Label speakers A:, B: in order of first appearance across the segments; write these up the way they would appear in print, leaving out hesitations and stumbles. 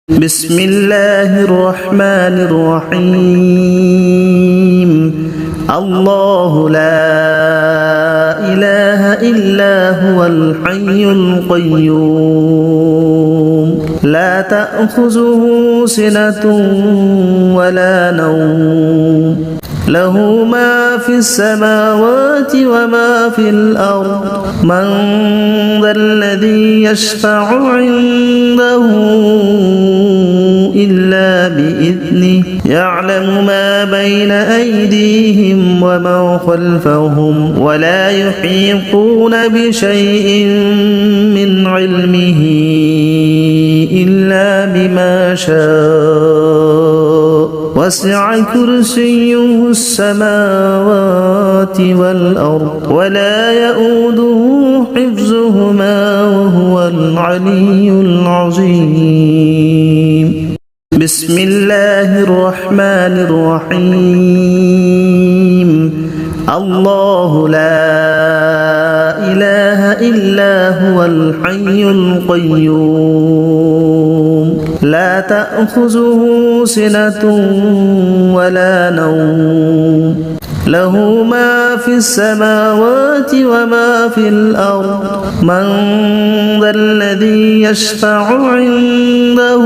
A: بسم الله الرحمن الرحيم الله لا إله إلا هو الحي القيوم لا تأخذه سنة ولا نوم له ما في السماوات وما في الأرض من ذا الذي يشفع عنده إلا بإذنه يعلم ما بين أيديهم وما خلفهم ولا يحيطون بشيء من علمه إلا بما شاء وسع كرسيه السماوات والأرض ولا يؤوده حفظهما وهو العلي العظيم بسم الله الرحمن الرحيم الله لا إله إلا هو الحي القيوم لا تأخذه سنة ولا نوم له ما في السماوات وما في الأرض من ذا الذي يشفع عنده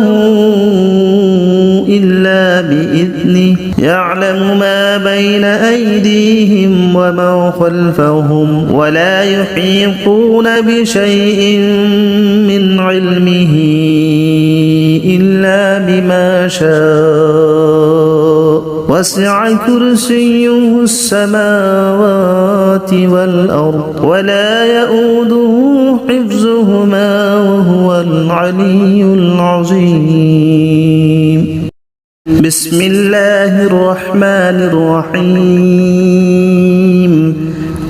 A: إلا بإذنه يعلم ما بين أيديهم وما خلفهم ولا يحيطون بشيء من علمه إلا بما شاء وسع كرسيه السماوات والأرض ولا يؤوده حفظهما وهو العلي العظيم بسم الله الرحمن الرحيم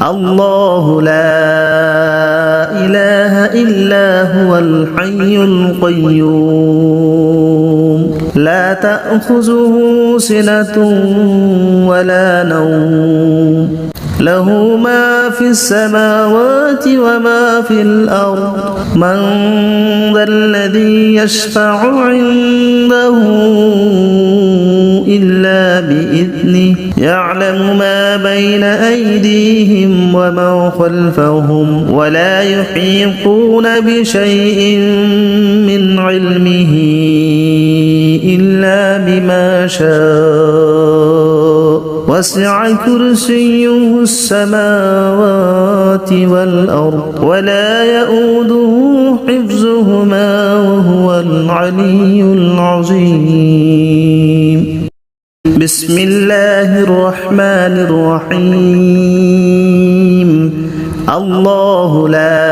A: الله لا إله إلا هو الحي القيوم لا تأخذه سنة ولا نوم له ما في السماوات وما في الأرض من ذا الذي يشفع عنده إلا بإذنه يعلم ما بين أيديهم وما خلفهم ولا يحيطون بشيء من علمه إلا بما شاء وسع كرسيه السماوات والأرض ولا يؤوده حفظهما وهو العلي العظيم بسم الله الرحمن الرحيم الله لا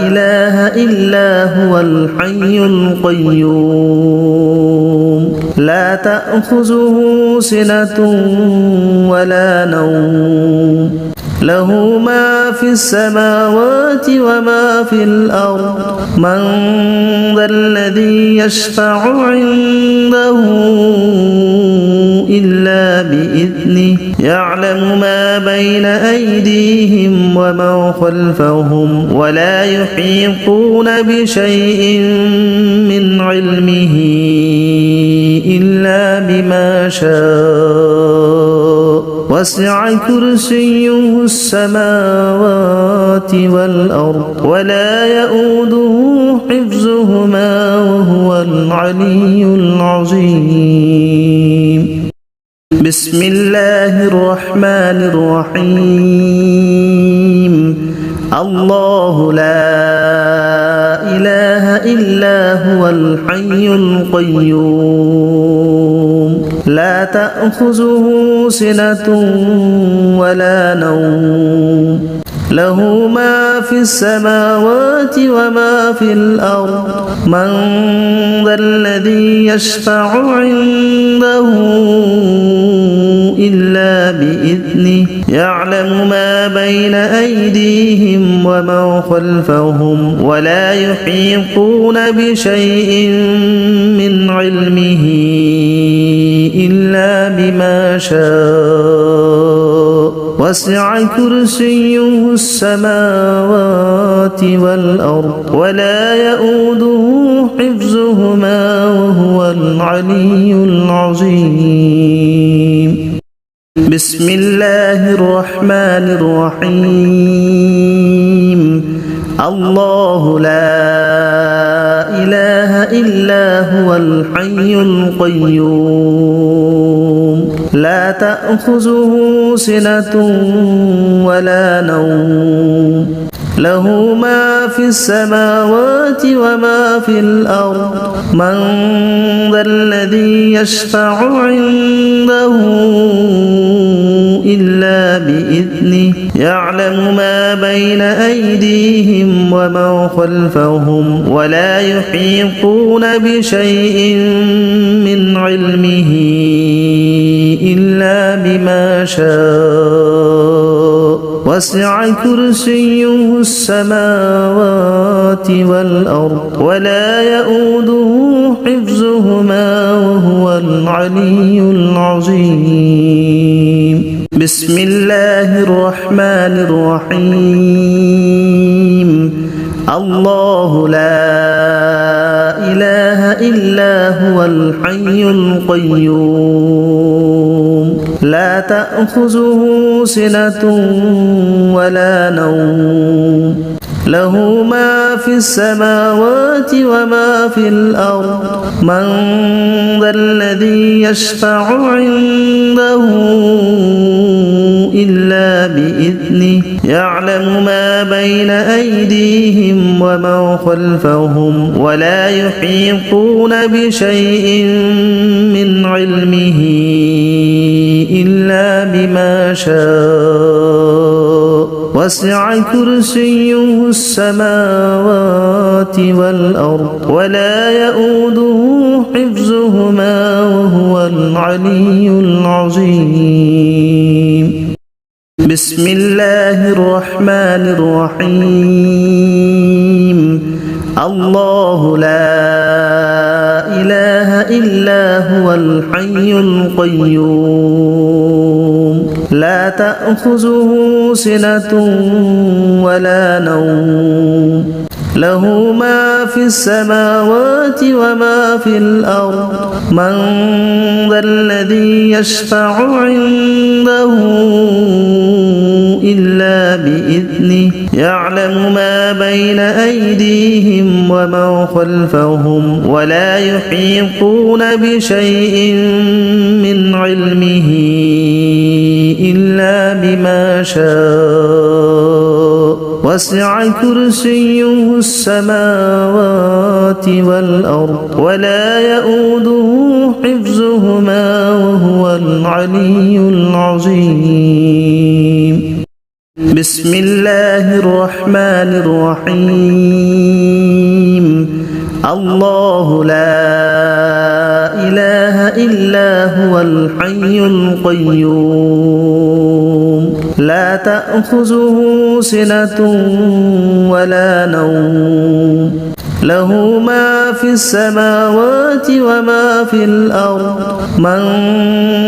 A: إله إلا هو الحي القيوم لا تأخذه سنة ولا نوم له ما في السماوات وما في الأرض من ذا الذي يشفع عنده إلا بإذنه يعلم ما بين أيديهم وما خلفهم ولا يحيطون بشيء من علمه إلا بما شاء وسع كرسيه السماوات والأرض ولا يؤوده حفظهما وهو العلي العظيم بسم الله الرحمن الرحيم الله لا إله إلا هو الحي القيوم لا تأخذه سنة ولا نوم له ما في السماوات وما في الأرض من ذا الذي يشفع عنده إلا بإذنه يعلم ما بين أيديهم وما خلفهم ولا يحيطون بشيء من علمه إلا بما شاء وسع كرسيه السماوات والأرض ولا يؤوده حفظهما وهو العلي العظيم. بسم الله الرحمن الرحيم. الله لا إله إلا هو الحي القيوم لا تأخذه سنة ولا نوم له ما في السماوات وما في الأرض من ذا الذي يشفع عنده إلا بإذنه يعلم ما بين أيديهم وما خلفهم ولا يحيطون بشيء من علمه إلا بما شاء وسع كرسيه السماوات والأرض ولا يؤوده حفظهما وهو العلي العظيم. بسم الله الرحمن الرحيم. الله لا إله إلا هو الحي القيوم لا تأخذه سنة ولا نوم له ما في السماوات وما في الأرض من ذا الذي يشفع عنده إلا بإذنه يعلم ما بين أيديهم وما خلفهم ولا يحيطون بشيء من علمه إلا بما شاء وسع كرسيه السماوات والأرض ولا يؤوده حفظهما وهو العلي العظيم. بسم الله الرحمن الرحيم. الله لا إله إلا هو الحي القيوم لا تأخذه سنة ولا نوم له ما في السماوات وما في الأرض من ذا الذي يشفع عنده إلا بإذنه يعلم ما بين أيديهم وما خلفهم ولا يحيطون بشيء من علمه إلا بما شاء وسع كرسيه السماوات والأرض ولا يؤوده حفظهما وهو العلي العظيم. بسم الله الرحمن الرحيم. الله لا إله إلا هو الحي القيوم لا تأخذه سنة ولا نوم له ما في السماوات وما في الأرض من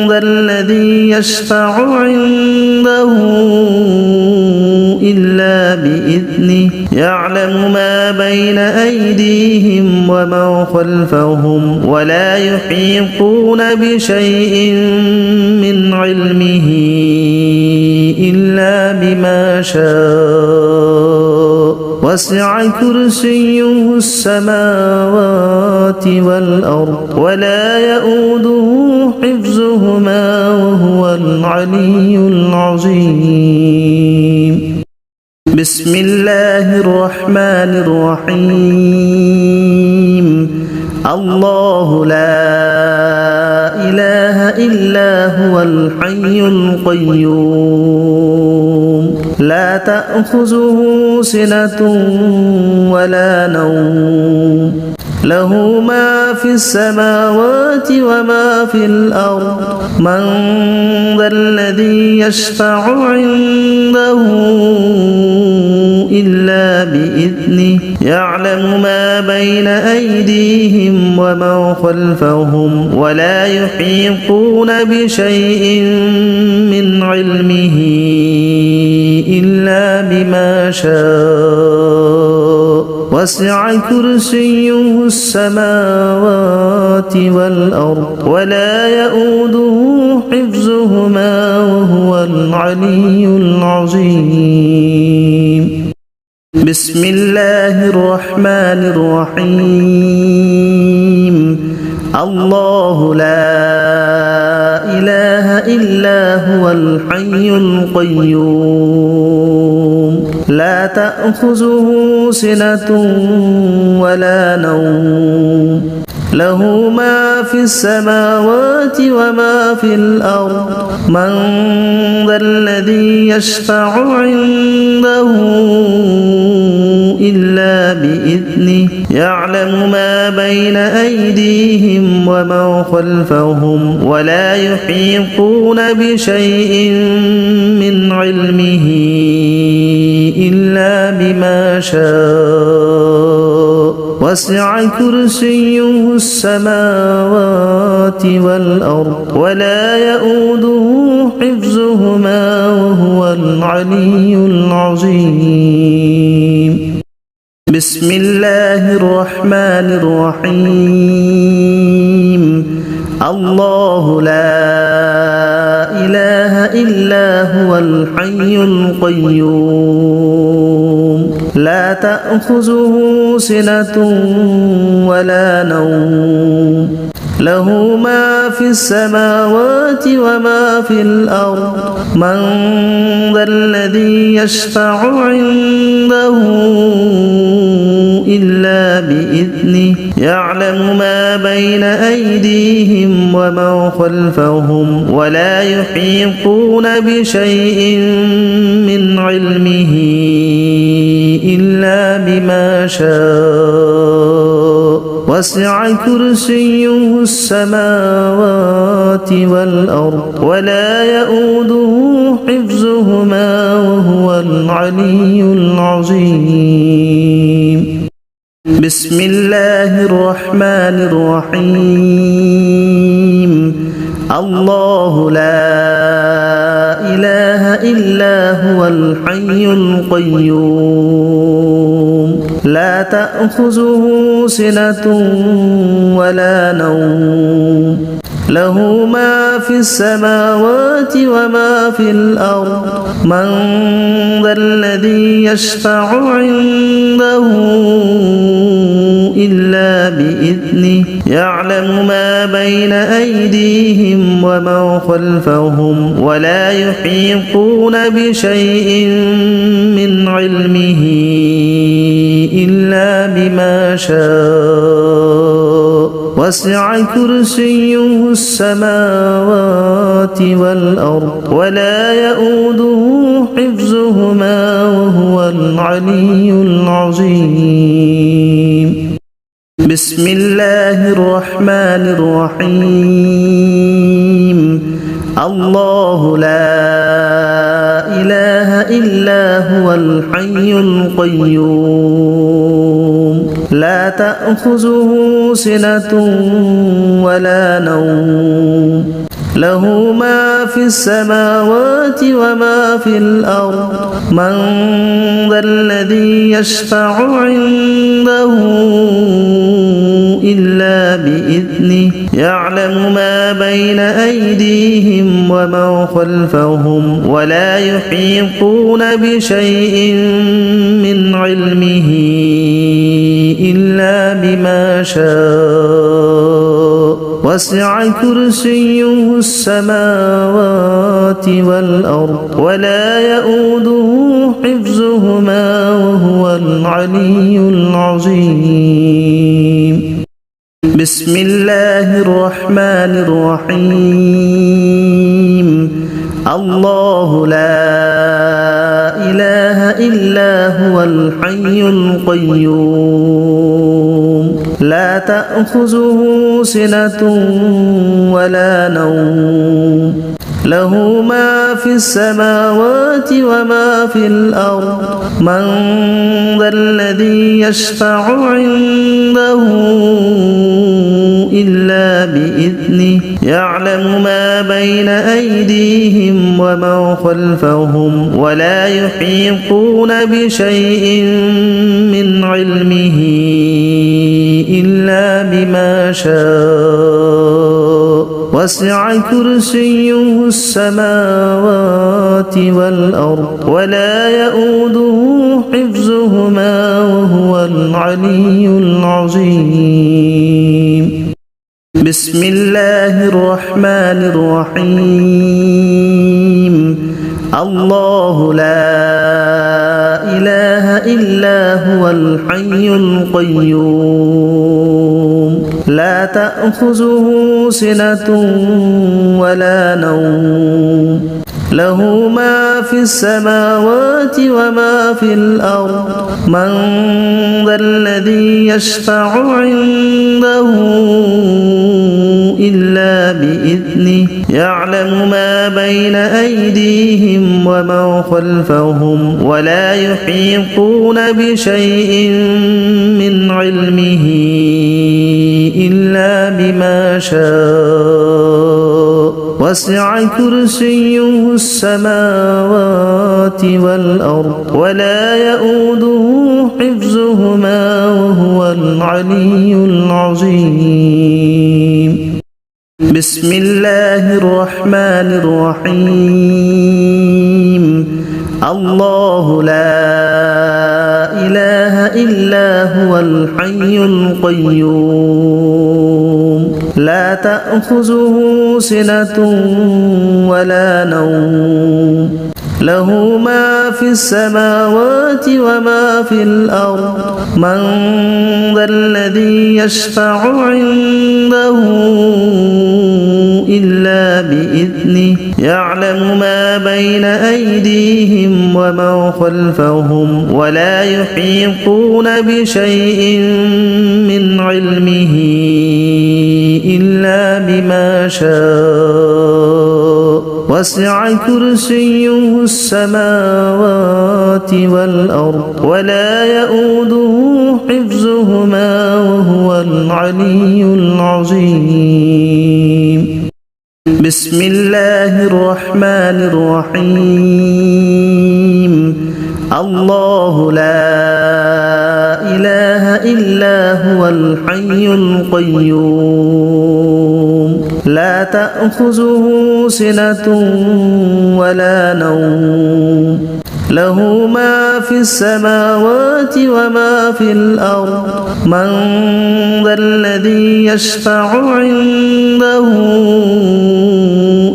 A: ذا الذي يشفع عنده إلا بإذنه يعلم ما بين أيديهم وما خلفهم ولا يحيطون بشيء من علمه إلا بما شاء وسع كرسيه السماوات والأرض ولا يؤوده حفظهما وهو العلي العظيم. بسم الله الرحمن الرحيم. الله لا إله إلا هو الحي القيوم لا تأخذه سنة ولا نوم له ما في السماوات وما في الأرض من ذا الذي يشفع عنده إلا بإذنه يعلم ما بين أيديهم وما خلفهم ولا يحيطون بشيء من علمه إلا بما شاء وسع كرسيه السماوات والأرض ولا يؤوده حفظهما وهو العلي العظيم. بسم الله الرحمن الرحيم. الله لا إله إلا هو الحي القيوم لا تأخذه سنة ولا نوم له ما في السماوات وما في الأرض من ذا الذي يشفع عنده إلا بإذنه يعلم ما بين أيديهم وما خلفهم ولا يحيطون بشيء من علمه إلا بما شاء وسع كرسيه السماوات والأرض ولا يؤوده حفظهما وهو العلي العظيم. بسم الله الرحمن الرحيم. الله لا إله إلا هو الحي القيوم لا تأخذه سنة ولا نوم له ما في السماوات وما في الأرض من ذا الذي يشفع عنده إلا بإذنه يعلم ما بين أيديهم وما خلفهم ولا يحيطون بشيء من علمه إلا بما شاء وسع كرسيه السماوات والأرض ولا يؤوده حفظهما وهو العلي العظيم. بسم الله الرحمن الرحيم. الله لا إله إلا هو الحي القيوم لا تأخذه سنة ولا نوم له ما في السماوات وما في الأرض من ذا الذي يشفع عنده إلا بإذنه يعلم ما بين أيديهم وما خلفهم ولا يحيطون بشيء من علمه إلا بما شاء وسع كرسيه السماوات والأرض ولا يؤوده حفظهما وهو العلي العظيم. بسم الله الرحمن الرحيم. الله لا إله إلا هو الحي القيوم لا تأخذه سنة ولا نوم له ما في السماوات وما في الأرض من ذا الذي يشفع عنده إلا بإذنه يعلم ما بين أيديهم وما خلفهم ولا يحيطون بشيء من علمه إلا بما شاء وسع كرسيه السماوات والأرض ولا يؤوده حفظهما وهو العلي العظيم. بسم الله الرحمن الرحيم. الله لا إله إلا هو الحي القيوم لا تأخذه سنة ولا نوم له ما في السماوات وما في الأرض من ذا الذي يشفع عنده إلا بإذنه بإذنه يعلم ما بين أيديهم وما خلفهم ولا يحيطون بشيء من علمه إلا بما شاء وسع كرسيه السماوات والأرض ولا يؤوده حفظهما وهو العلي العظيم. بسم الله الرحمن الرحيم. الله لا إله إلا هو الحي القيوم لا تأخذه سنة ولا نوم له ما في السماوات وما في الأرض من ذا الذي يشفع عنده إلا بإذنه يعلم ما بين أيديهم وما خلفهم ولا يحيطون بشيء من علمه إلا بما شاء وسع كرسيه السماوات والأرض ولا يؤوده حفظهما وهو العلي العظيم. بسم الله الرحمن الرحيم. الله لا إله إلا هو الحي القيوم لا تأخذه سنة ولا نوم له ما في السماوات وما في الأرض من ذا الذي يشفع عنده إلا بإذنه يعلم ما بين أيديهم وما خلفهم ولا يحيطون بشيء من علمه إلا بما شاء وسع كرسيه السماوات والأرض ولا يؤوده حفظهما وهو العلي العظيم. بسم الله الرحمن الرحيم. الله لا إله إلا هو الحي القيوم لا تأخذه سنة ولا نوم له ما في السماوات وما في الأرض من ذا الذي يشفع عنده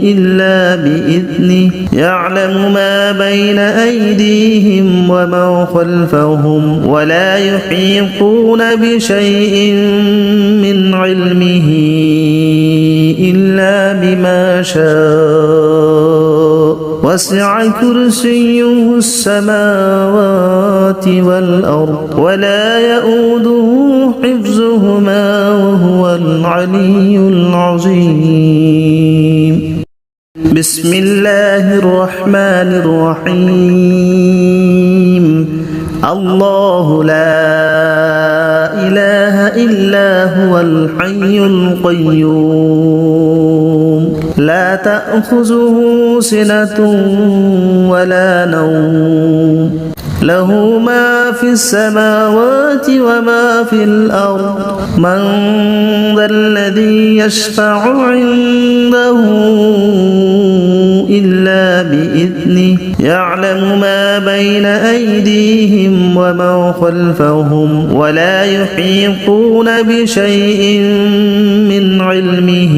A: إلا بإذنه يعلم ما بين أيديهم وما خلفهم ولا يحيطون بشيء من علمه إلا بما شاء وسع كرسيه السماوات والأرض ولا يؤوده حفظهما وهو العلي العظيم. بسم الله الرحمن الرحيم. الله لا إله إلا هو الحي القيوم لا تأخذه سنة ولا نوم له ما في السماوات وما في الأرض من ذا الذي يشفع عنده إلا بإذنه يعلم ما بين أيديهم وما خلفهم ولا يحيطون بشيء من علمه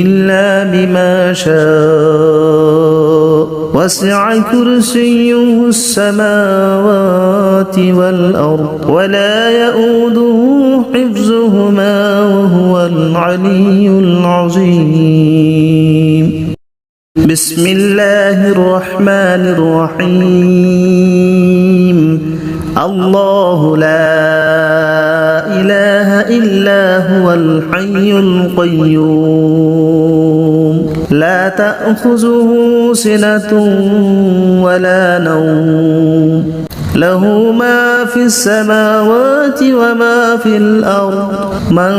A: إلا بما شاء وسع كرسيه السماوات والأرض ولا يؤوده حفظهما وهو العلي العظيم. بسم الله الرحمن الرحيم. الله لا إله إلا هو الحي القيوم لا تأخذه سنة ولا نوم له ما في السماوات وما في الأرض من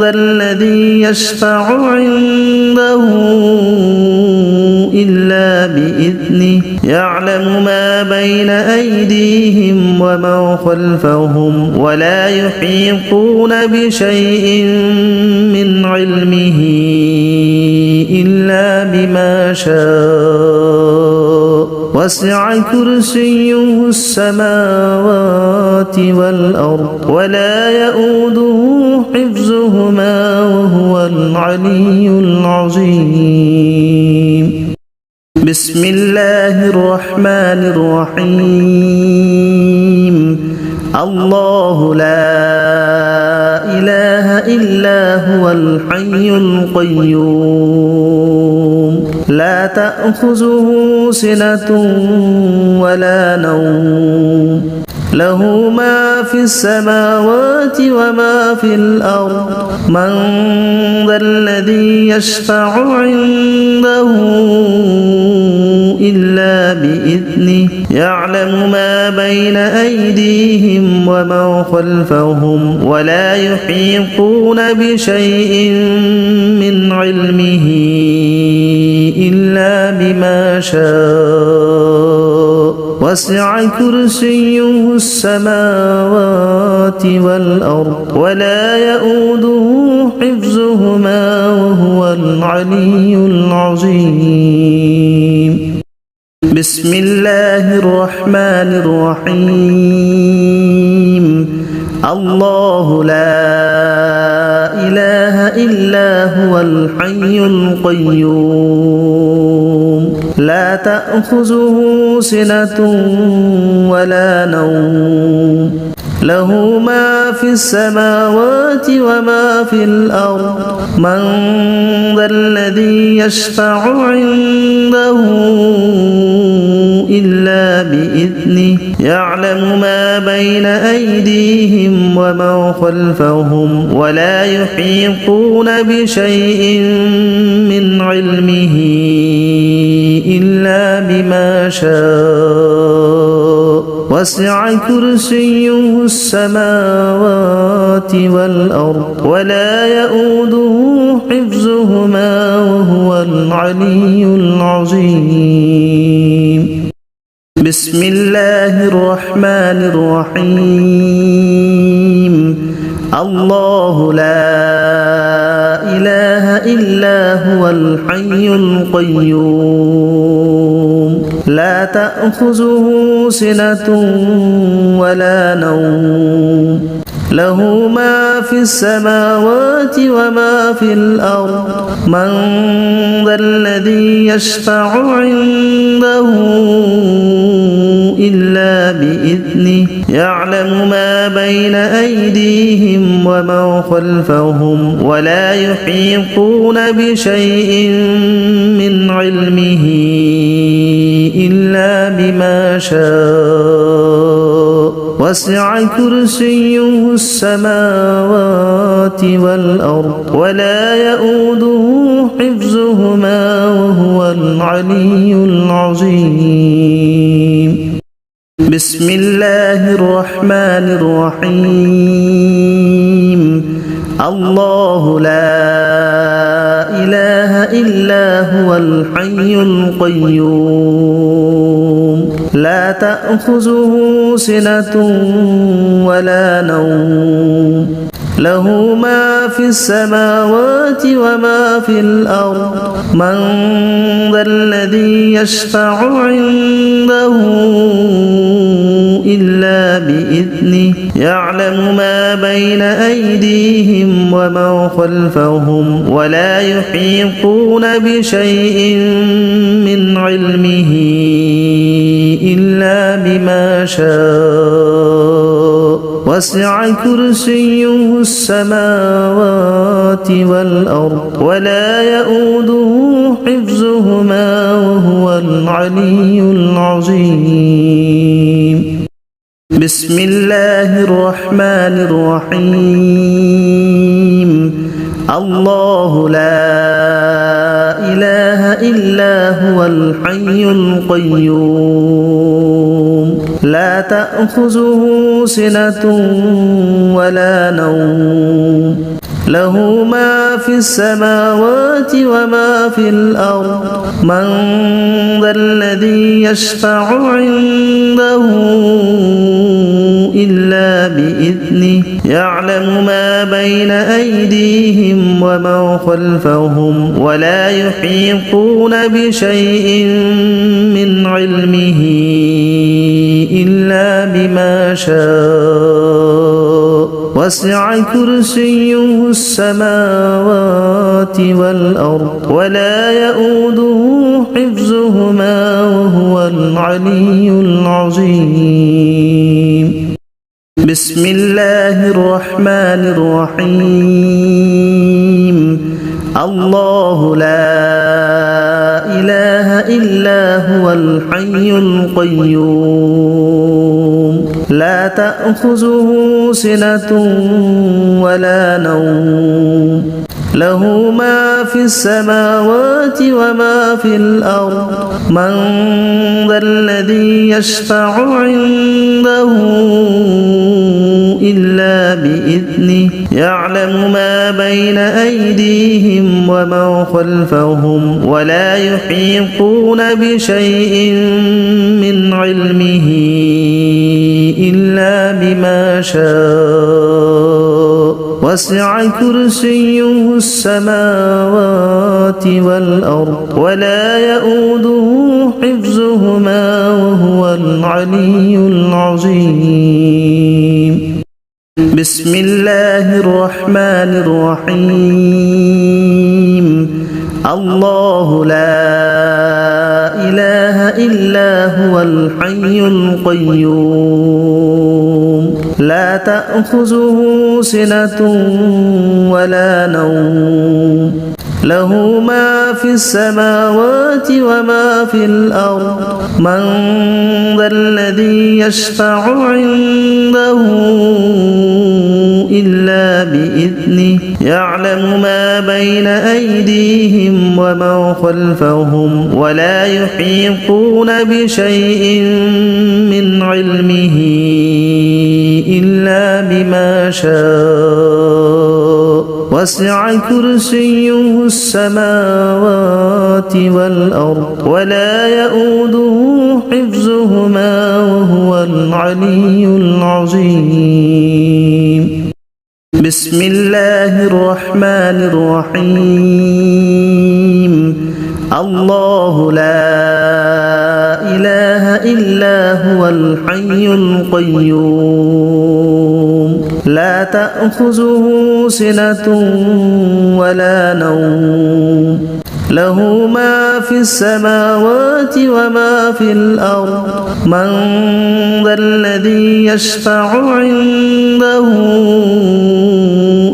A: ذا الذي يشفع عنده إلا بإذنه يعلم ما بين أيديهم وما خلفهم ولا يحيطون بشيء من علمه إلا بما شاء وسع كرسيه السماوات والأرض ولا يؤوده حفظهما وهو العلي العظيم بسم الله الرحمن الرحيم الله لا إله إلا هو الحي القيوم لا تأخذه سنة ولا نوم له ما في السماوات وما في الأرض من ذا الذي يشفع عنده إلا بإذنه يعلم ما بين أيديهم وما خلفهم ولا يحيطون بشيء من علمه إلا بما شاء وسع كرسيه السماوات والأرض ولا يؤوده حفظهما وهو العلي العظيم بسم الله الرحمن الرحيم الله لا إله إلا هو الحي القيوم لا تأخذه سنة ولا نوم له ما في السماوات وما في الأرض من ذا الذي يشفع عنده إلا بإذنه يعلم ما بين أيديهم وما خلفهم ولا يحيطون بشيء من علمه إلا بما شاء وسع كرسيه السماوات والأرض ولا يؤوده حفظهما وهو العلي العظيم بسم الله الرحمن الرحيم الله لا إله إلا هو الحي القيوم لا تأخذه سنة ولا نوم له ما في السماوات وما في الأرض من ذا الذي يشفع عنده إلا بإذنه يعلم ما بين أيديهم وما خلفهم ولا يحيطون بشيء من علمه إلا بما شاء وسع كرسيه السماوات والأرض ولا يؤوده حفظهما وهو العلي العظيم بسم الله الرحمن الرحيم الله لا إله إلا هو الحي القيوم لا تأخذه سنة ولا نوم له ما في السماوات وما في الأرض من ذا الذي يشفع عنده إلا بإذنه يعلم ما بين أيديهم وما خلفهم ولا يحيطون بشيء من علمه إلا بما شاء وسع كرسيه السماوات والأرض ولا يؤوده حفظهما وهو العلي العظيم بسم الله الرحمن الرحيم الله لا إله إلا هو الحي القيوم لا تأخذه سنة ولا نوم له ما في السماوات وما في الأرض من ذا الذي يشفع عنده إلا بإذنه يعلم ما بين أيديهم وما خلفهم ولا يحيطون بشيء من علمه إلا بما شاء وسع كرسيه السماوات والأرض ولا يؤوده حفظهما وهو العلي العظيم بسم الله الرحمن الرحيم الله لا إله إلا هو الحي القيوم لا تأخذه سنة ولا نوم له ما في السماوات وما في الأرض من ذا الذي يشفع عنده إلا بإذنه يعلم ما بين أيديهم وما خلفهم ولا يحيطون بشيء من علمه إلا بما شاء وسع كرسيه السماوات والأرض ولا يؤوده حفظهما وهو العلي العظيم بسم الله الرحمن الرحيم الله لا إله إلا هو الحي القيوم لا تأخذه سنة ولا نوم له ما في السماوات وما في الأرض من ذا الذي يشفع عنده إلا بإذنه يعلم ما بين أيديهم وما خلفهم ولا يحيطون بشيء من علمه إلا بما شاء وسع كرسيه السماوات والأرض ولا يؤوده حفظهما وهو العلي العظيم بسم الله الرحمن الرحيم الله لا إله إلا هو الحي القيوم لا تأخذه سنة ولا نوم له ما في السماوات وما في الأرض من ذا الذي يشفع عنده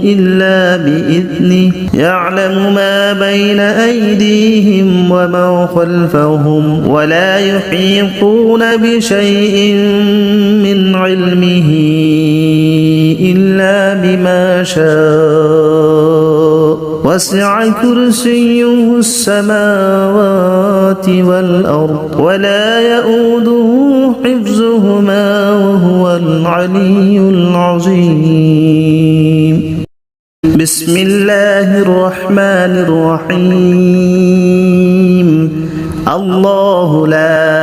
A: إلا بإذنه يعلم ما بين أيديهم وما خلفهم ولا يحيطون بشيء من علمه إلا بما شاء وسع كرسيه السماوات والأرض ولا يؤوده حفظهما وهو العلي العظيم بسم الله الرحمن الرحيم الله لا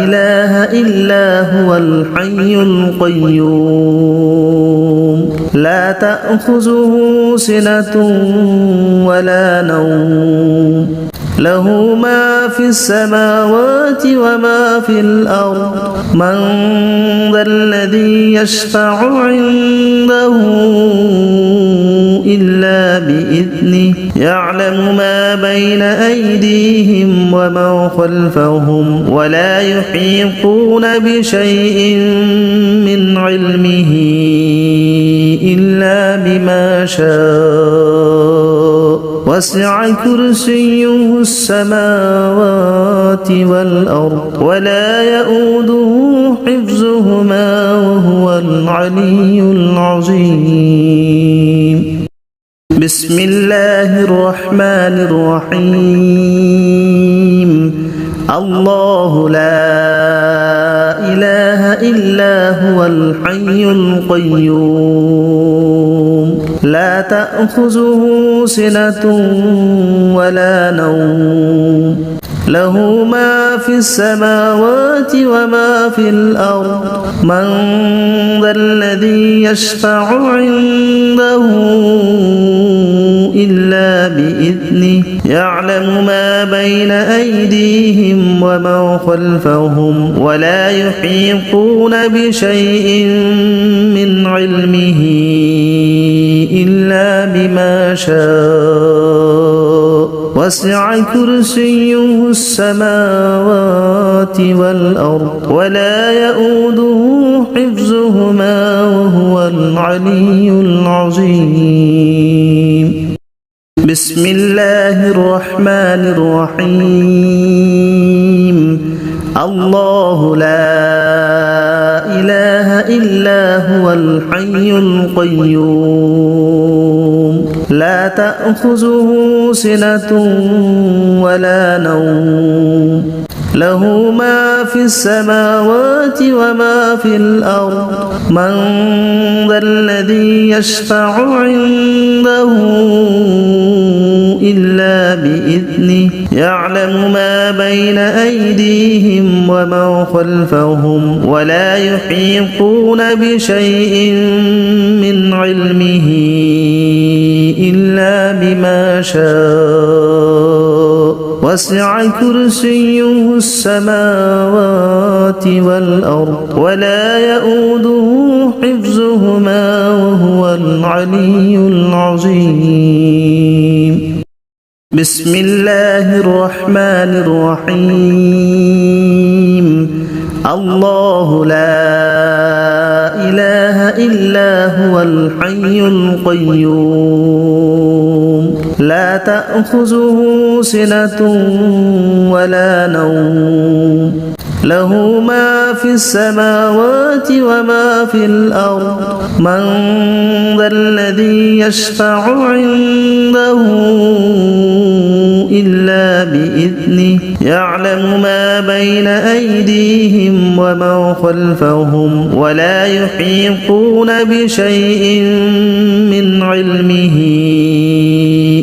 A: إله إلا هو الحي القيوم لا تأخذه سنة ولا نوم له ما في السماوات وما في الأرض من ذا الذي يشفع عنده إلا بإذنه يعلم ما بين أيديهم وما خلفهم ولا يحيطون بشيء من علمه إلا بما شاء وسع كرسيه السماوات والأرض ولا يؤوده حفظهما وهو العلي العظيم بسم الله الرحمن الرحيم الله لا إله إلا هو الحي القيوم لا تأخذه سنة ولا نوم له ما في السماوات وما في الأرض من ذا الذي يشفع عنده إلا بإذنه يعلم ما بين أيديهم وما خلفهم ولا يحيطون بشيء من علمه إلا بما شاء وسع كرسيه السماوات والأرض ولا يؤوده حفظهما وهو العلي العظيم بسم الله الرحمن الرحيم الله لا إله إلا هو الحي القيوم لا تأخذه سنة ولا نوم له ما في السماوات وما في الأرض من ذا الذي يشفع عنده إلا بإذنه يعلم ما بين أيديهم وما خلفهم ولا يحيطون بشيء من علمه إلا بما شاء وسع كرسيه السماوات والأرض ولا يؤوده حفظهما وهو العلي العظيم بسم الله الرحمن الرحيم الله لا إله إلا هو الحي القيوم لا تأخذه سنة ولا نوم له ما في السماوات وما في الأرض من ذا الذي يشفع عنده إلا بإذنه يعلم ما بين أيديهم وما خلفهم ولا يحيطون بشيء من علمه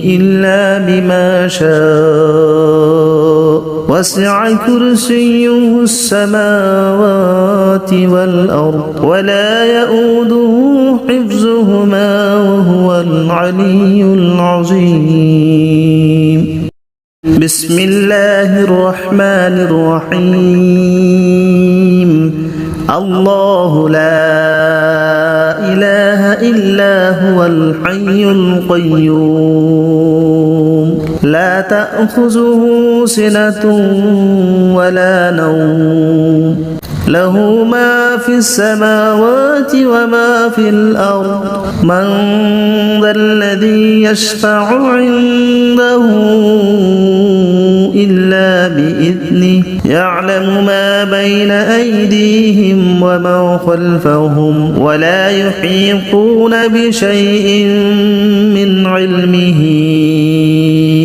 A: إلا بما شاء وسع كرسيه السماوات والأرض ولا يؤوده حفظهما وهو العلي العظيم بسم الله الرحمن الرحيم الله لا إله إلا هو الحي القيوم لا تأخذه سنة ولا نوم له ما في السماوات وما في الأرض من ذا الذي يشفع عنده إلا بإذنه يعلم ما بين أيديهم وما خلفهم ولا يحيطون بشيء من علمه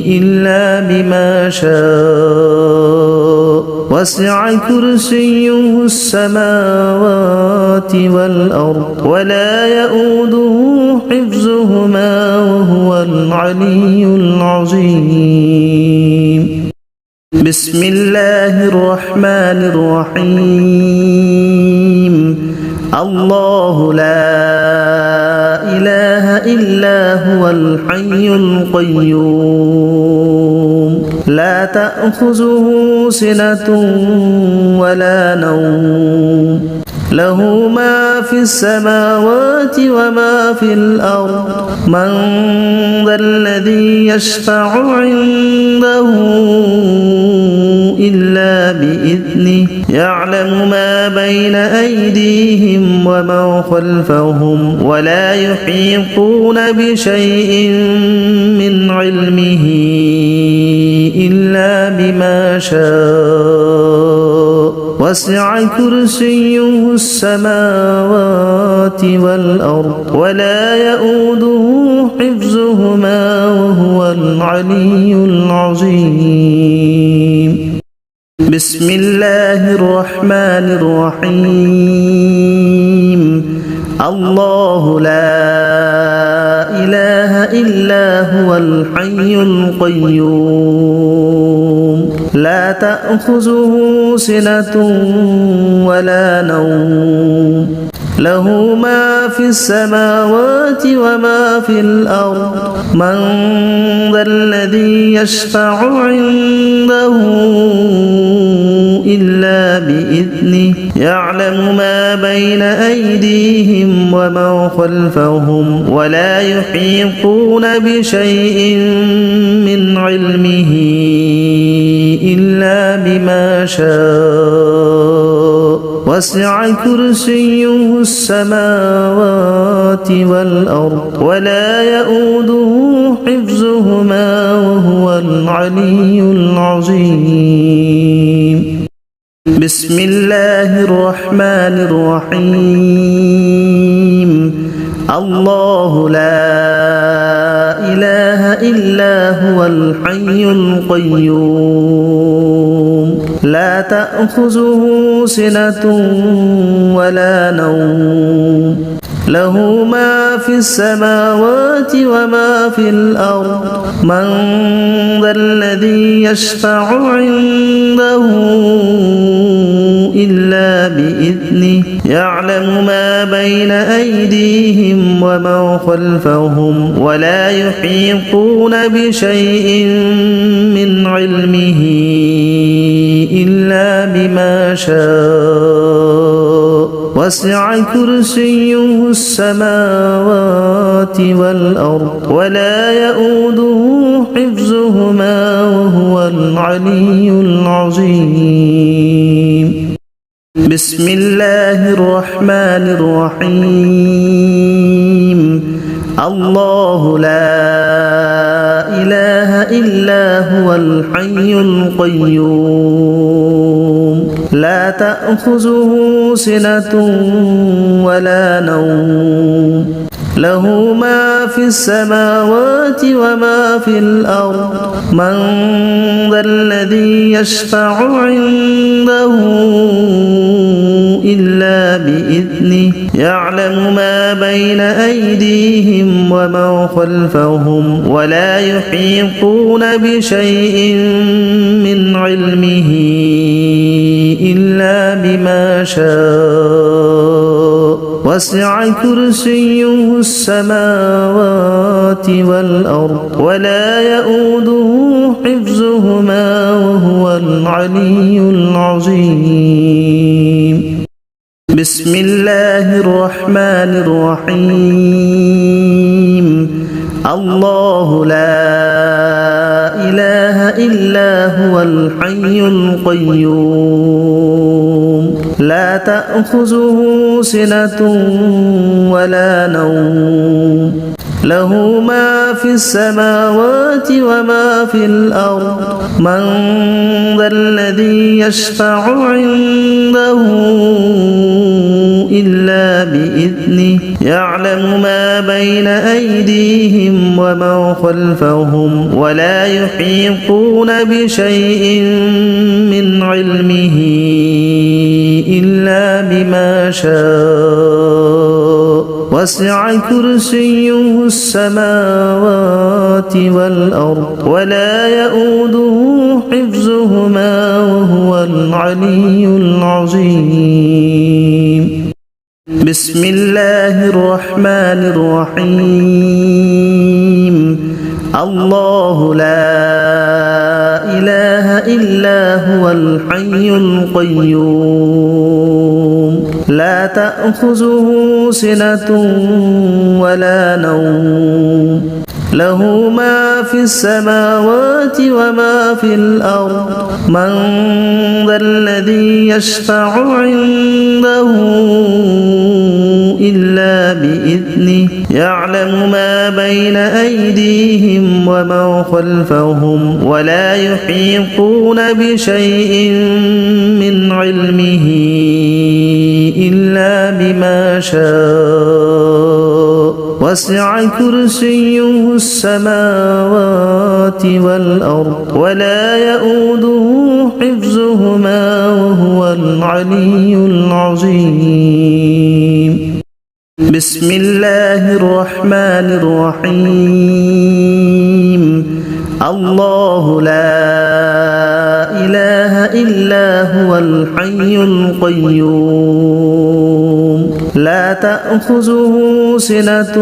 A: إلا بما شاء وسع كرسيه السماوات والأرض ولا يؤوده حفظهما وهو العلي العظيم بسم الله الرحمن الرحيم الله لا إله إلا هو الحي القيوم لا تأخذه سنة ولا نوم له ما في السماوات وما في الأرض من ذا الذي يشفع عنده إلا بإذنه يعلم ما بين أيديهم وما خلفهم ولا يحيطون بشيء من علمه إلا بما شاء وسع كرسيه السماوات والأرض ولا يؤوده حفظهما وهو العلي العظيم بسم الله الرحمن الرحيم الله لا إله إلا هو الحي القيوم لا تأخذه سنة ولا نوم له ما في السماوات وما في الأرض من ذا الذي يشفع عنده إلا بإذنه يعلم ما بين أيديهم وما خلفهم ولا يحيطون بشيء من علمه إلا بما شاء وسع كرسيه السماوات والأرض ولا يؤوده حفظهما وهو العلي العظيم بسم الله الرحمن الرحيم الله لا إله إلا هو الحي القيوم لا تأخذه سنة ولا نوم له ما في السماوات وما في الأرض من ذا الذي يشفع عنده إلا بإذنه يعلم ما بين أيديهم وما خلفهم ولا يحيطون بشيء من علمه إلا بما شاء وسع كرسيه السماوات والأرض ولا يؤوده حفظهما وهو العلي العظيم بسم الله الرحمن الرحيم الله لا إله إلا هو الحي القيوم لا تأخذه سنة ولا نوم له ما في السماوات وما في الأرض من ذا الذي يشفع عنده إلا بإذنه يعلم ما بين أيديهم وما خلفهم ولا يحيطون بشيء من علمه إلا بما شاء وسع كرسيه السماوات والأرض ولا يؤوده حفظهما وهو العلي العظيم بسم الله الرحمن الرحيم الله لا إله إلا هو الحي القيوم لا تأخذه سنة ولا نوم له ما في السماوات وما في الأرض من ذا الذي يشفع عنده إلا بإذنه يعلم ما بين أيديهم وما خلفهم ولا يحيطون بشيء من علمه إلا بما شاء وسع كرسيه السماوات والأرض ولا يؤوده حفظهما وهو العلي العظيم بسم الله الرحمن الرحيم الله لا إله إلا هو الحي القيوم لا تأخذه سنة ولا نوم له ما في السماوات وما في الأرض من ذا الذي يشفع عنده إلا بإذنه يعلم ما بين أيديهم وما خلفهم ولا يحيطون بشيء من علمه إلا بما شاء وسع كرسيه السماوات والأرض ولا يؤوده حفظهما وهو العلي العظيم بسم الله الرحمن الرحيم الله لا إله إلا هو الحي القيوم لا تأخذه سنة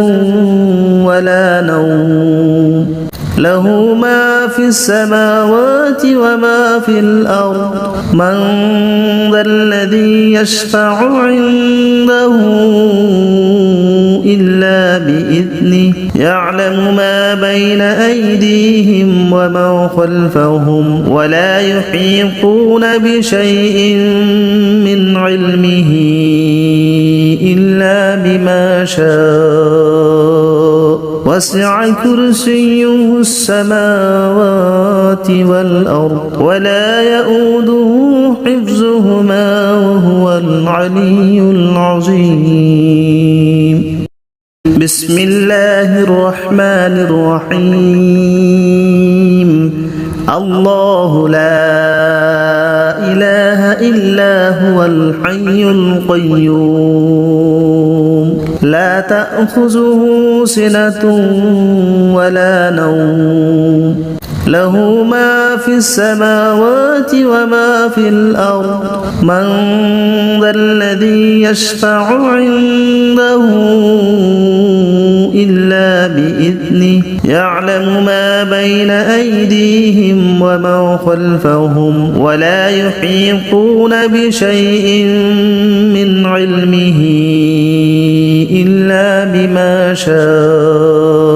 A: ولا نوم له ما في السماوات وما في الأرض من ذا الذي يشفع عنده إلا بإذنه يعلم ما بين أيديهم وما خلفهم ولا يحيطون بشيء من علمه إلا بما شاء وسع كرسيه السماوات والأرض ولا يؤوده حفظهما وهو العلي العظيم بسم الله الرحمن الرحيم الله لا إله إلا هو الحي القيوم لا تأخذه سنة ولا نوم له ما في السماوات وما في الأرض من ذا الذي يشفع عنده إلا بإذنه يعلم ما بين أيديهم وما خلفهم ولا يحيطون بشيء من علمه إلا بما شاء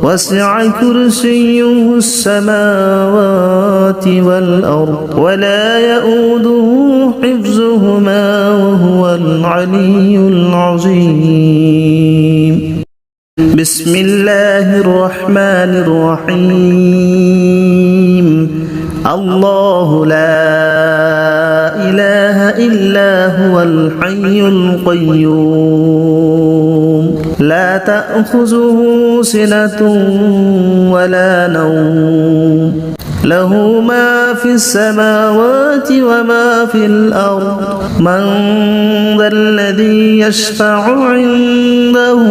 A: وسع كرسيه السماوات والأرض ولا يؤوده حفظهما وهو العلي العظيم بسم الله الرحمن الرحيم الله لا إله إلا هو الحي القيوم لا تأخذه سنة ولا نوم له ما في السماوات وما في الأرض من ذا الذي يشفع عنده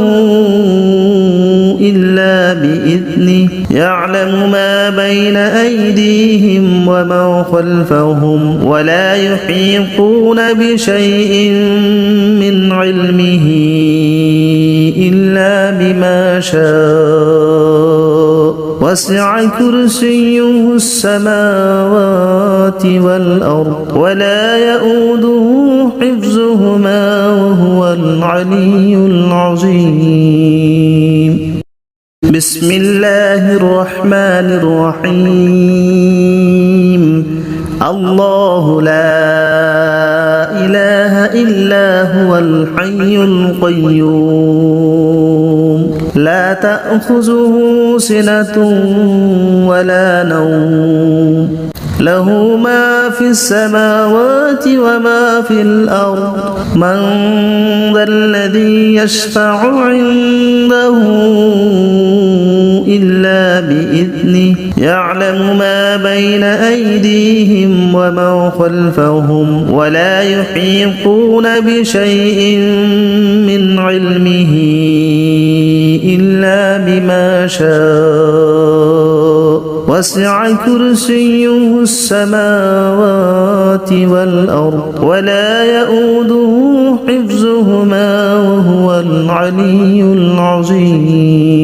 A: إلا بإذنه يعلم ما بين أيديهم وما خلفهم ولا يحيطون بشيء من علمه إلا بما شاء وسع كرسيه السماوات والأرض ولا يؤوده حفظهما وهو العلي العظيم بسم الله الرحمن الرحيم الله لا إله إلا هو الحي القيوم لا تأخذه سنة ولا نوم له ما في السماوات وما في الأرض من ذا الذي يشفع عنده إلا بإذنه يعلم ما بين أيديهم وما خلفهم ولا يحيطون بشيء من علمه إلا بما شاء وسع كرسيه السماوات والأرض ولا يؤوده حفظهما وهو العلي العظيم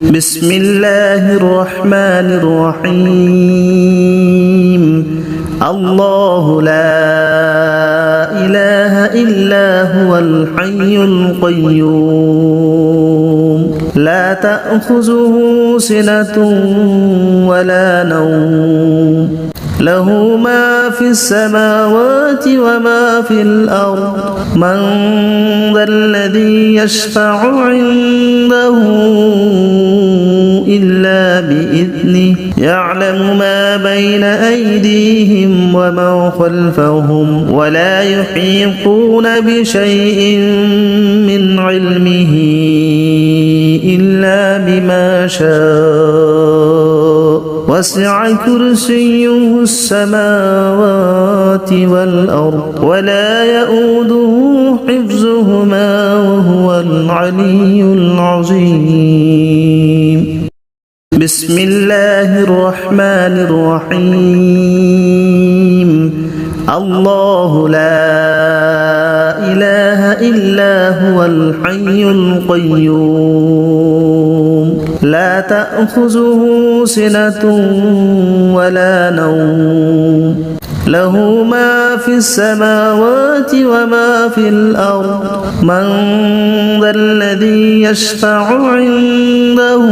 A: بسم الله الرحمن الرحيم الله لا إله إلا هو الحي القيوم لا تأخذه سنة ولا نوم له ما في السماوات وما في الأرض من ذا الذي يشفع عنده إلا بإذنه يعلم ما بين أيديهم ومن خلفهم ولا يحيطون بشيء من علمه إلا بما شاء وسع كرسيه السماوات والأرض ولا يؤوده حفظهما وهو العلي العظيم. بسم الله الرحمن الرحيم. الله لا إله إلا هو الحي القيوم لا تأخذه سنة ولا نوم له ما في السماوات وما في الأرض من ذا الذي يشفع عنده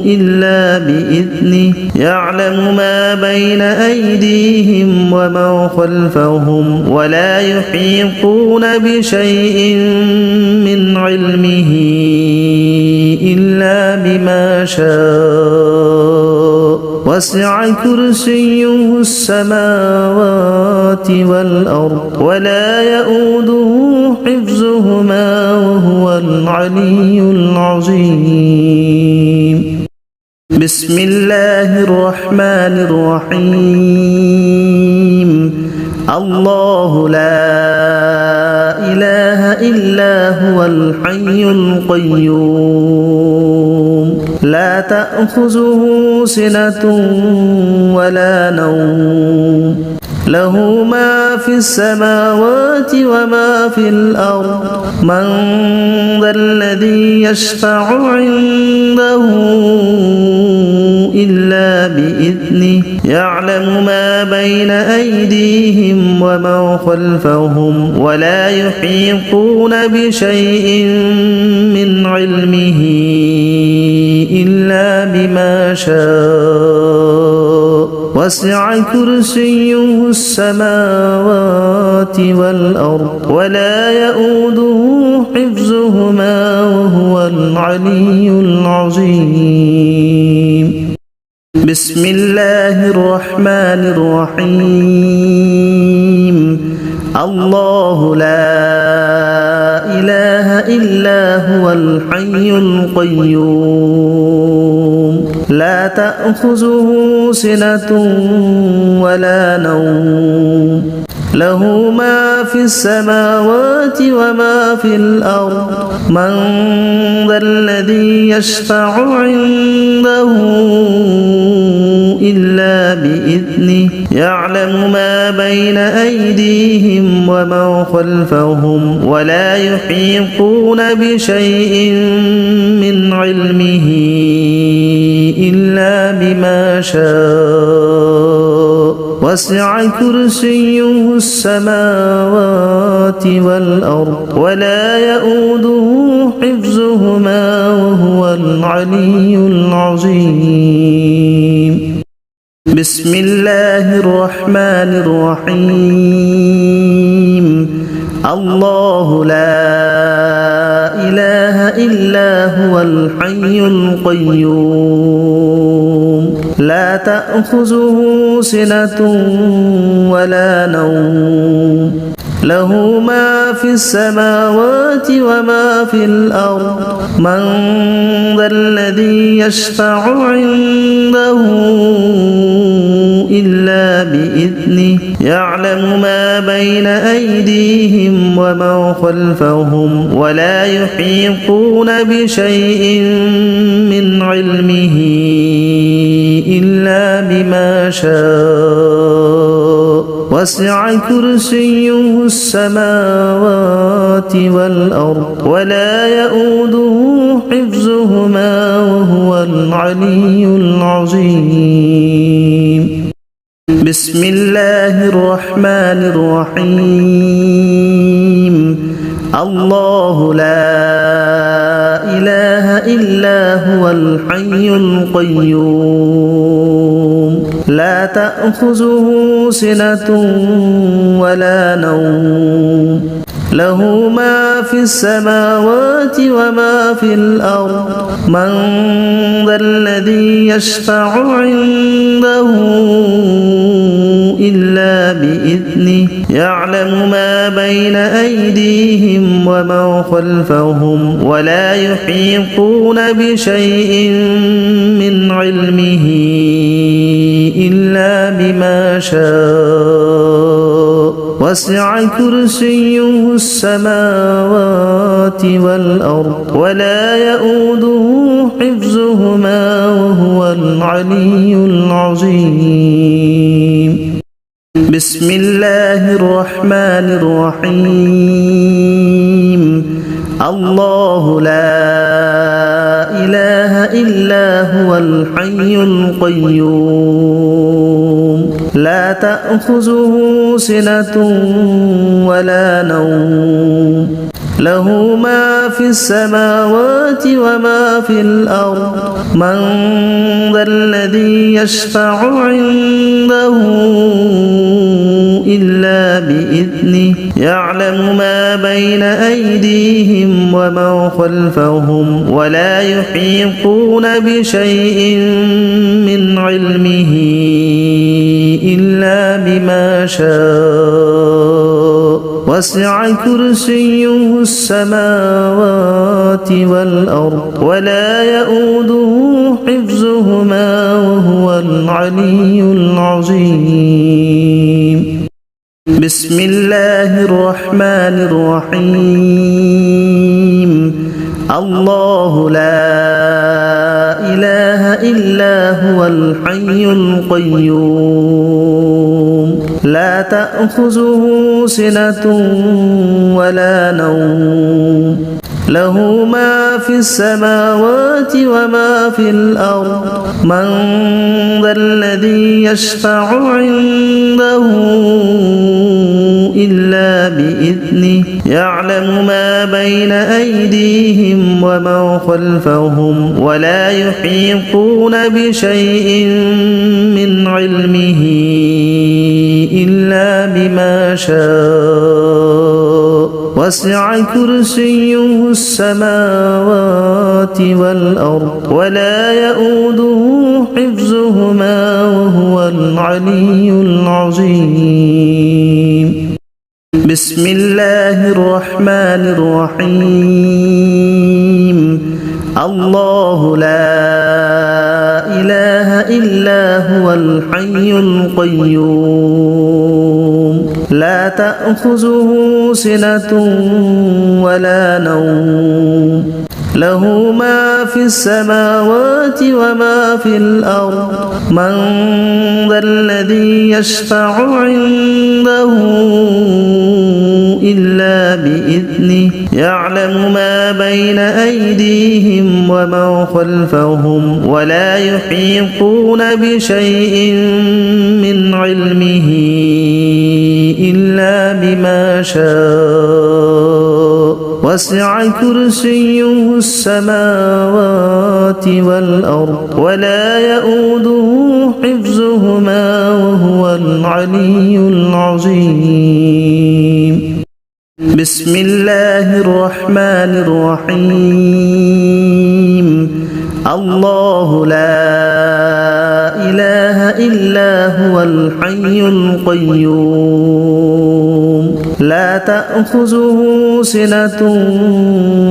A: إلا بإذنه يعلم ما بين أيديهم ومن خلفهم ولا يحيطون بشيء من علمه إلا بما شاء وسع كرسيه السماوات والأرض ولا يؤوده حفظهما وهو العلي العظيم. بسم الله الرحمن الرحيم. الله لا إله إلا هو الحي القيوم لا تأخذه سنة ولا نوم له ما في السماوات وما في الأرض من ذا الذي يشفع عنده إلا بإذنه يعلم ما بين أيديهم ومن خلفهم ولا يحيطون بشيء من علمه إلا بما شاء وسع كرسيه السماوات والأرض ولا يؤوده حفظهما وهو العلي العظيم. بسم الله الرحمن الرحيم. الله لا إله إلا هو الحي القيوم لا تأخذه سنة ولا نوم له ما في السماوات وما في الأرض من ذا الذي يشفع عنده إلا بإذنه يعلم ما بين أيديهم ومن خلفهم ولا يحيطون بشيء من علمه إلا بما شاء وسع كرسيه السماوات والأرض ولا يؤوده حفظهما وهو العلي العظيم. بسم الله الرحمن الرحيم. الله لا إله إلا هو الحي القيوم لا تأخذه سنة ولا نوم له ما في السماوات وما في الأرض من ذا الذي يشفع عنده إلا بإذنه يعلم ما بين أيديهم ومن خلفهم ولا يحيطون بشيء من علمه إلا بما شاء وسع كرسيه السماوات والأرض ولا يؤوده حفظهما وهو العلي العظيم. بسم الله الرحمن الرحيم. الله لا إله إلا هو الحي القيوم لا تأخذه سنة ولا نوم له ما في السماوات وما في الأرض من ذا الذي يشفع عنده إلا بإذنه يعلم ما بين أيديهم وما خلفهم ولا يحيطون بشيء من علمه إلا بما شاء وسع كرسيه السماوات والأرض ولا يؤوده حفظهما وهو العلي العظيم بسم الله الرحمن الرحيم الله لا إله إلا هو الحي القيوم لا تأخذه سنة ولا نوم له ما في السماوات وما في الأرض من ذا الذي يشفع عنده إلا بإذنه يعلم ما بين أيديهم وما خلفهم ولا يحيطون بشيء من علمه إلا بما شاء وسع كرسيه السماوات والأرض ولا يؤوده حفظهما وهو العلي العظيم بسم الله الرحمن الرحيم الله لا إله إلا هو الحي القيوم لا تأخذه سنة ولا نوم له ما في السماوات وما في الأرض من ذا الذي يشفع عنده إلا بإذنه يعلم ما بين أيديهم وما خلفهم ولا يحيطون بشيء من علمه إلا بما شاء وسع كرسيه السماوات والأرض ولا يؤوده حفظهما وهو العلي العظيم بسم الله الرحمن الرحيم الله لا إله إلا هو الحي القيوم لا تأخذه سنة ولا نوم له ما في السماوات وما في الأرض من ذا الذي يشفع عنده إلا بإذنه يعلم ما بين أيديهم وما خلفهم ولا يحيطون بشيء من علمه إلا بما شاء وسع كرسيه السماوات والأرض ولا يؤوده حفظهما وهو العلي العظيم بسم الله الرحمن الرحيم الله لا إله إلا هو الحي القيوم لا تأخذه سنة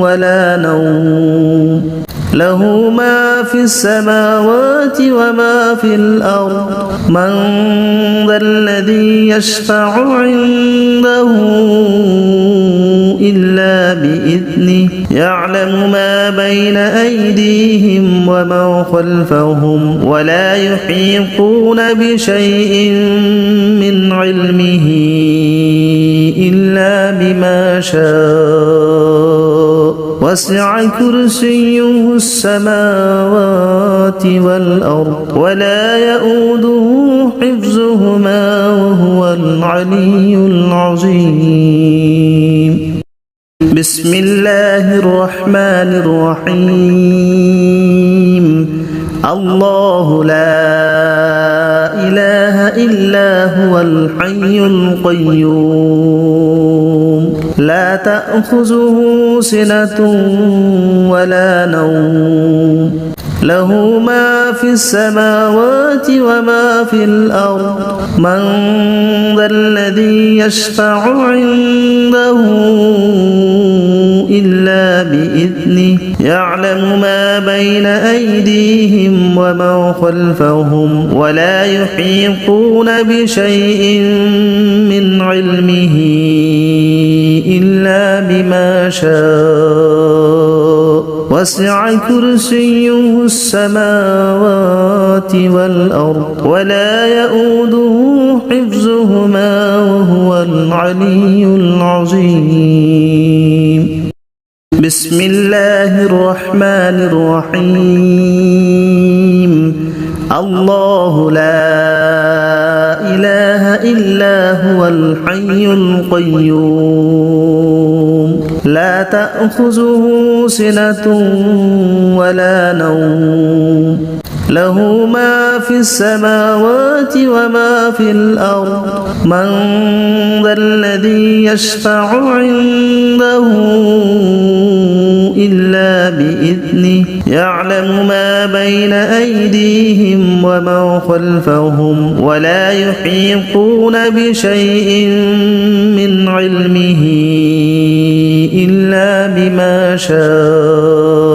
A: ولا نوم له ما في السماوات وما في الأرض من ذا الذي يشفع عنده إلا بإذنه يعلم ما بين أيديهم وما خلفهم ولا يحيطون بشيء من علمه إلا بما شاء وسع كرسيه السماوات والأرض ولا يؤوده حفظهما وهو العلي العظيم بسم الله الرحمن الرحيم الله لا إله إلا هو الحي القيوم لا تأخذه سنة ولا نوم له ما في السماوات وما في الأرض من ذا الذي يشفع عنده إلا بإذنه يعلم ما بين أيديهم وما خلفهم ولا يحيطون بشيء من علمه إلا بما شاء وسع كرسيه السماوات والأرض ولا يؤوده حفظهما وهو العلي العظيم بسم الله الرحمن الرحيم الله لا إله إلا هو الحي القيوم لا تأخذه سنة ولا نوم له ما في السماوات وما في الأرض من ذا الذي يشفع عنده إلا بإذنه يعلم ما بين أيديهم وما خلفهم ولا يحيطون بشيء من علمه إلا بما شاء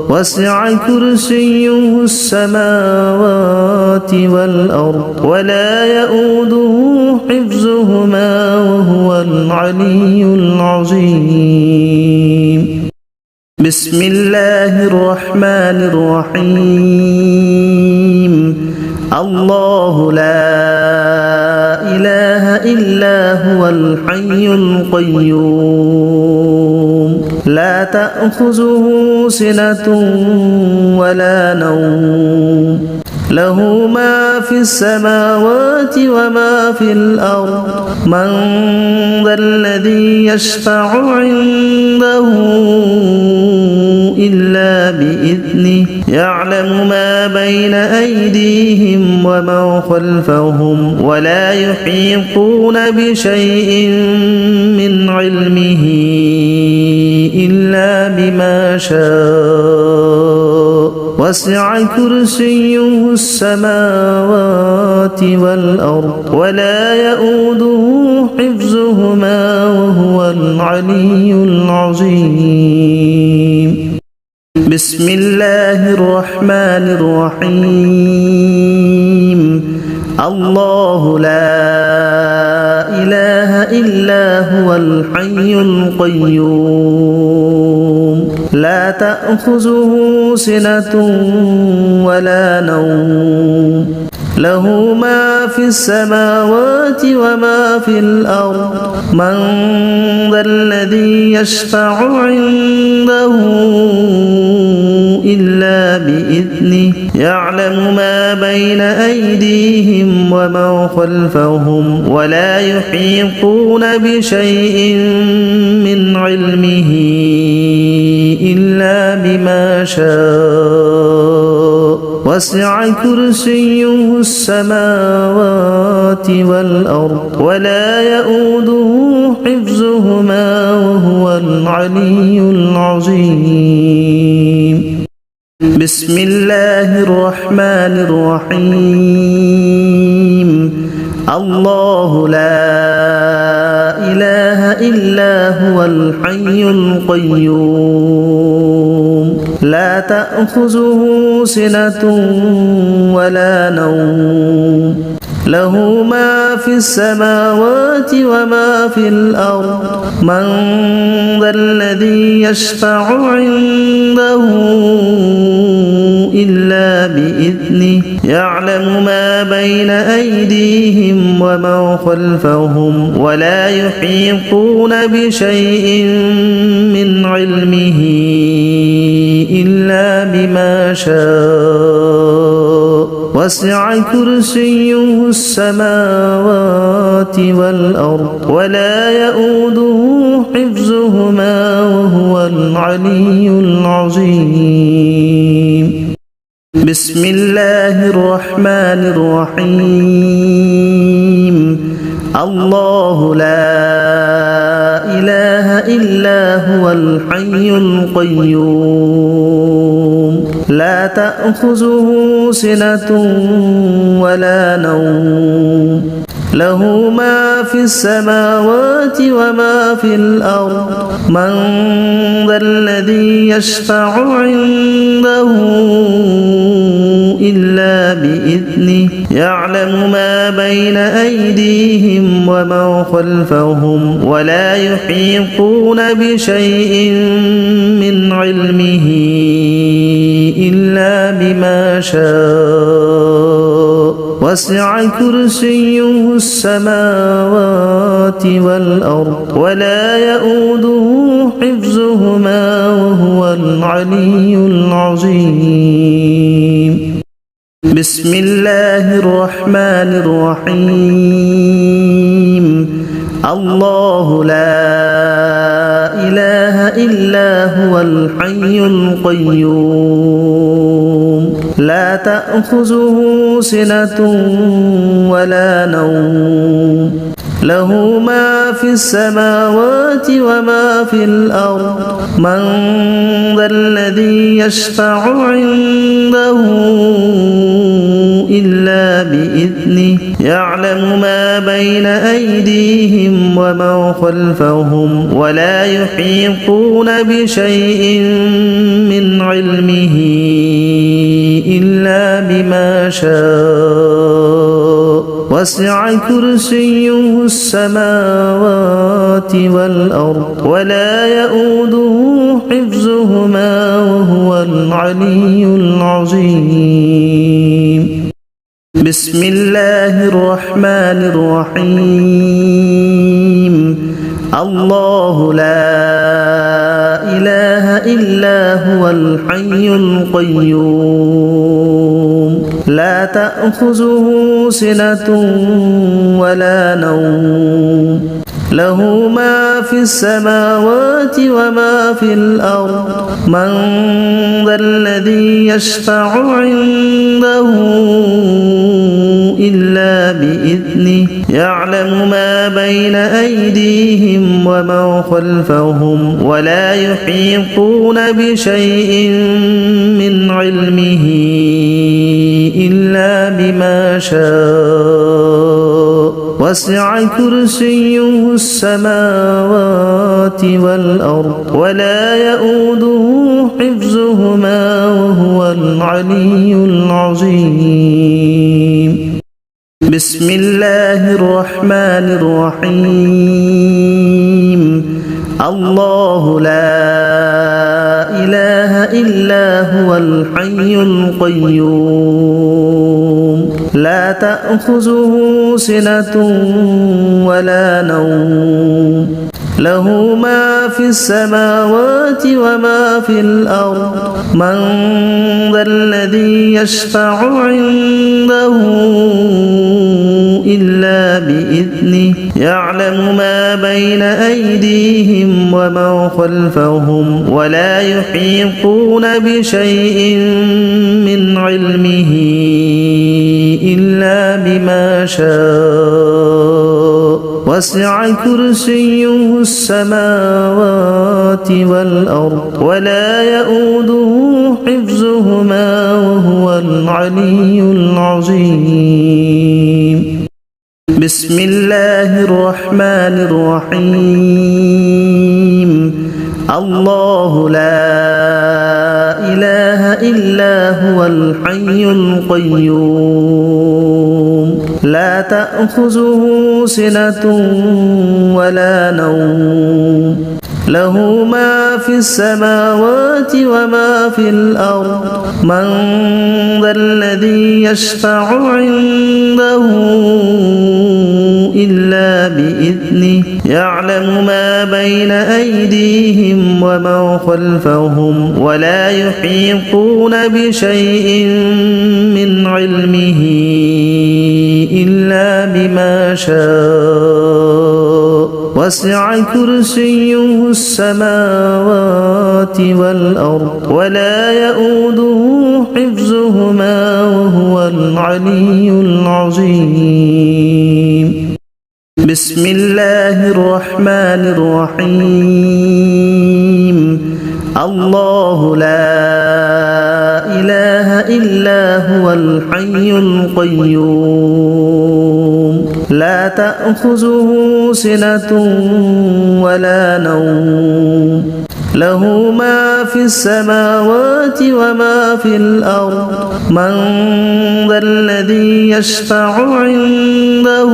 A: وسع كرسيه السماوات والأرض ولا يؤوده حفظهما وهو العلي العظيم بسم الله الرحمن الرحيم الله لا إله إلا هو الحي القيوم لا تأخذه سنة ولا نوم له ما في السماوات وما في الأرض من ذا الذي يشفع عنده إلا بإذنه يعلم ما بين أيديهم وما خلفهم ولا يحيطون بشيء من علمه إلا بما شاء وسع كرسيه السماوات والأرض ولا يؤوده حفظهما وهو العلي العظيم بسم الله الرحمن الرحيم الله لا إله إلا هو الحي القيوم لا تأخذه سنة ولا نوم له ما في السماوات وما في الأرض من ذا الذي يشفع عنده إلا بإذنه يعلم ما بين أيديهم وما خلفهم ولا يحيطون بشيء من علمه إلا بما شاء وسع كرسيه السماوات والأرض ولا يؤوده حفظهما وهو العلي العظيم بسم الله الرحمن الرحيم الله لا إله إلا هو الحي القيوم لا تأخذه سنة ولا نوم له ما في السماوات وما في الأرض من ذا الذي يشفع عنده إلا بإذنه يعلم ما بين أيديهم وما خلفهم ولا يحيطون بشيء من علمه إلا بما شاء وسع كرسيه السماوات والأرض ولا يؤوده حفظهما وهو العلي العظيم بسم الله الرحمن الرحيم الله لا إلا هو الحي القيوم لا تأخذه سنة ولا نوم له ما في السماوات وما في الأرض من ذا الذي يشفع عنده إلا بإذنه يعلم ما بين أيديهم وما خلفهم ولا يحيطون بشيء من علمه إلا بما شاء وسع كرسيه السماوات والأرض ولا يؤوده حفظهما وهو العلي العظيم بسم الله الرحمن الرحيم الله لا إله إلا هو الحي القيوم لا تأخذه سنة ولا نوم له ما في السماوات وما في الأرض من ذا الذي يشفع عنده إلا بإذنه يعلم ما بين أيديهم وما خلفهم ولا يحيطون بشيء من علمه إلا بما شاء وسع كرسيه السماوات والأرض ولا يؤوده حفظهما وهو العلي العظيم بسم الله الرحمن الرحيم الله لا إله إلا هو الحي القيوم لا تأخذه سنة ولا نوم له ما في السماوات وما في الأرض من ذا الذي يشفع عنده إلا بإذنه يعلم ما بين أيديهم وما خلفهم ولا يحيطون بشيء من علمه إلا بما شاء وسع كرسيه السماوات والأرض ولا يؤوده حفظهما وهو العلي العظيم بسم الله الرحمن الرحيم الله لا إله إلا هو الحي القيوم لا تأخذه سنة ولا نوم له ما في السماوات وما في الأرض من ذا الذي يشفع عنده إلا بإذنه يعلم ما بين أيديهم وما خلفهم ولا يحيطون بشيء من علمه إلا بما شاء وسع كرسيه السماوات والأرض ولا يؤوده حفظهما وهو العلي العظيم بسم الله الرحمن الرحيم الله لا إله إلا هو الحي القيوم لا تأخذه سنة ولا نوم له ما في السماوات وما في الأرض من ذا الذي يشفع عنده إلا بإذنه يعلم ما بين أيديهم وما خلفهم ولا يحيطون بشيء من علمه إلا بما شاء وسع كرسيه السماوات والأرض ولا يؤوده حفظهما وهو العلي العظيم بسم الله الرحمن الرحيم الله لا إله إلا هو الحي القيوم لا تأخذه سنة ولا نوم له ما في السماوات وما في الأرض من ذا الذي يشفع عنده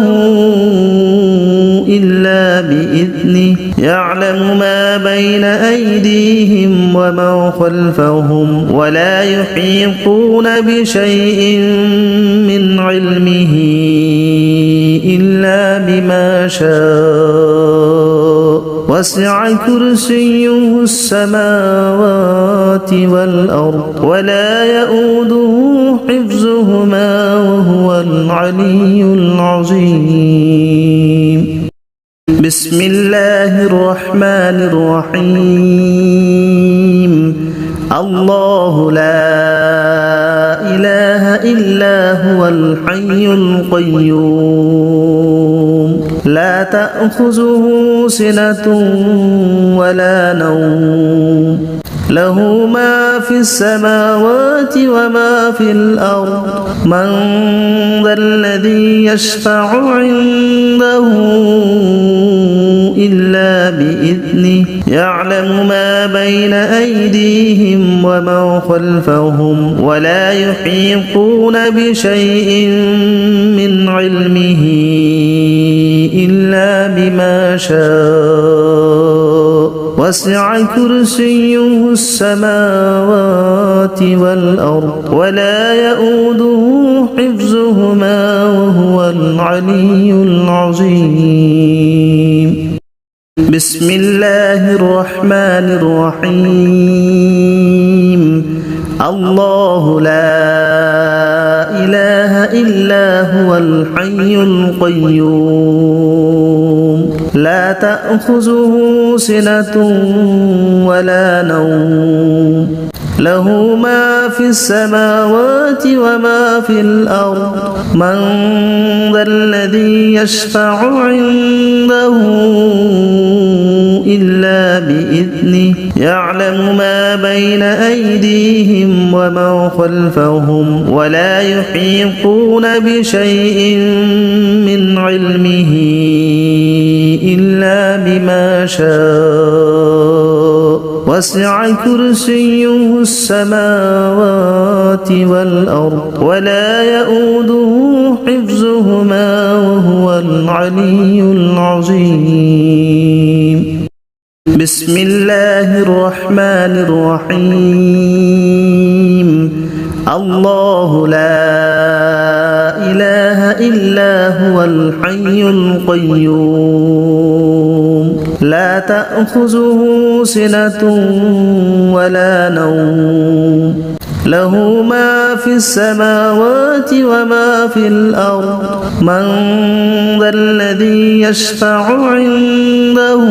A: إلا بإذنه يعلم ما بين أيديهم وما خلفهم ولا يحيطون بشيء من علمه إلا بما شاء وسع كرسيه السماوات والأرض ولا يؤوده حفظهما وهو العلي العظيم بسم الله الرحمن الرحيم الله لا إله إلا هو الحي القيوم لا تأخذه سنة ولا نوم له ما في السماوات وما في الأرض من ذا الذي يشفع عنده إلا بإذنه يعلم ما بين أيديهم وما خلفهم ولا يحيطون بشيء من علمه إلا بما شاء وسع كرسيه السماوات والأرض ولا يؤوده حفظهما وهو العلي العظيم بسم الله الرحمن الرحيم الله لا إله إلا هو الحي القيوم لا تأخذه سنة ولا نوم له ما في السماوات وما في الأرض من ذا الذي يشفع عنده إلا بإذنه يعلم ما بين أيديهم وما خلفهم ولا يحيطون بشيء من علمه إلا بما شاء وسع كرسيه السماوات والأرض ولا يؤوده حفظهما وهو العلي العظيم بسم الله الرحمن الرحيم الله لا إله إلا هو الحي القيوم لا تأخذه سنة ولا نوم له ما في السماوات وما في الأرض من ذا الذي يشفع عنده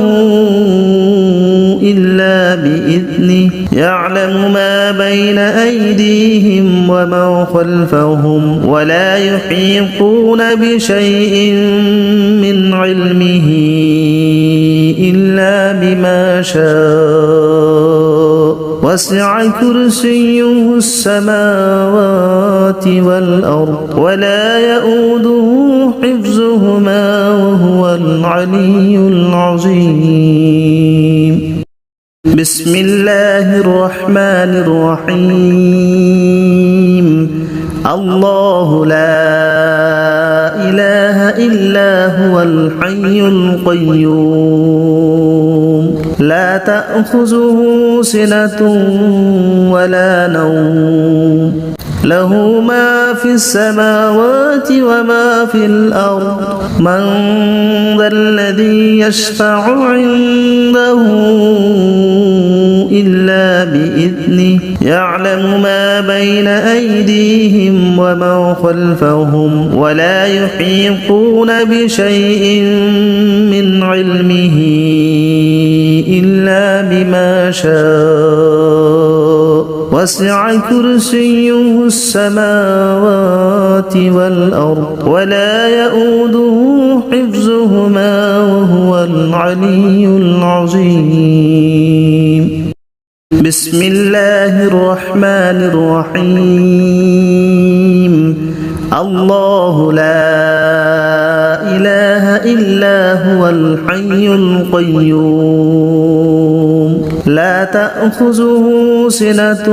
A: إلا بإذنه يعلم ما بين أيديهم وما خلفهم ولا يحيطون بشيء من علمه إلا بما شاء وسع كرسيه السماوات والأرض ولا يؤوده حفظهما وهو العلي العظيم بسم الله الرحمن الرحيم الله لا إله إلا هو الحي القيوم لا تأخذه سنة ولا نوم له ما في السماوات وما في الأرض من ذا الذي يشفع عنده إلا بإذنه يعلم ما بين أيديهم وما خلفهم ولا يحيطون بشيء من علمه إلا بما شاء وسع كرسيه السماوات والأرض ولا يؤوده حفظهما وهو العلي العظيم. بسم الله الرحمن الرحيم. الله لا إله إلا هو الحي القيوم لا تأخذه سنة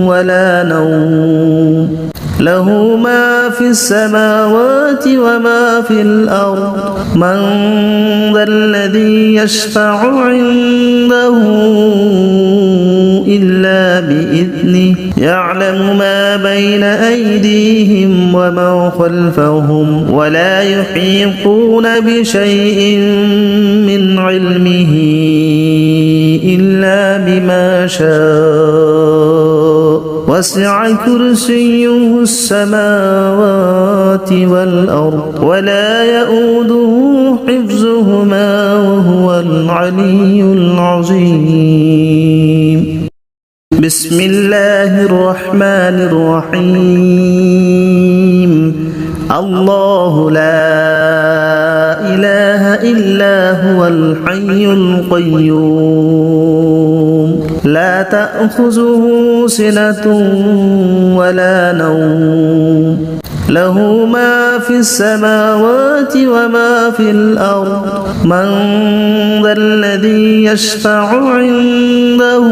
A: ولا نوم له ما في السماوات وما في الأرض من ذا الذي يشفع عنده إلا بإذنه يعلم ما بين أيديهم وما خلفهم ولا يحيطون بشيء من علمه إلا بما شاء وسع كرسيه السماوات والأرض ولا يؤوده حفظهما وهو العلي العظيم. بسم الله الرحمن الرحيم. الله لا إله إلا هو الحي القيوم لا تأخذه سنة ولا نوم له ما في السماوات وما في الأرض من ذا الذي يشفع عنده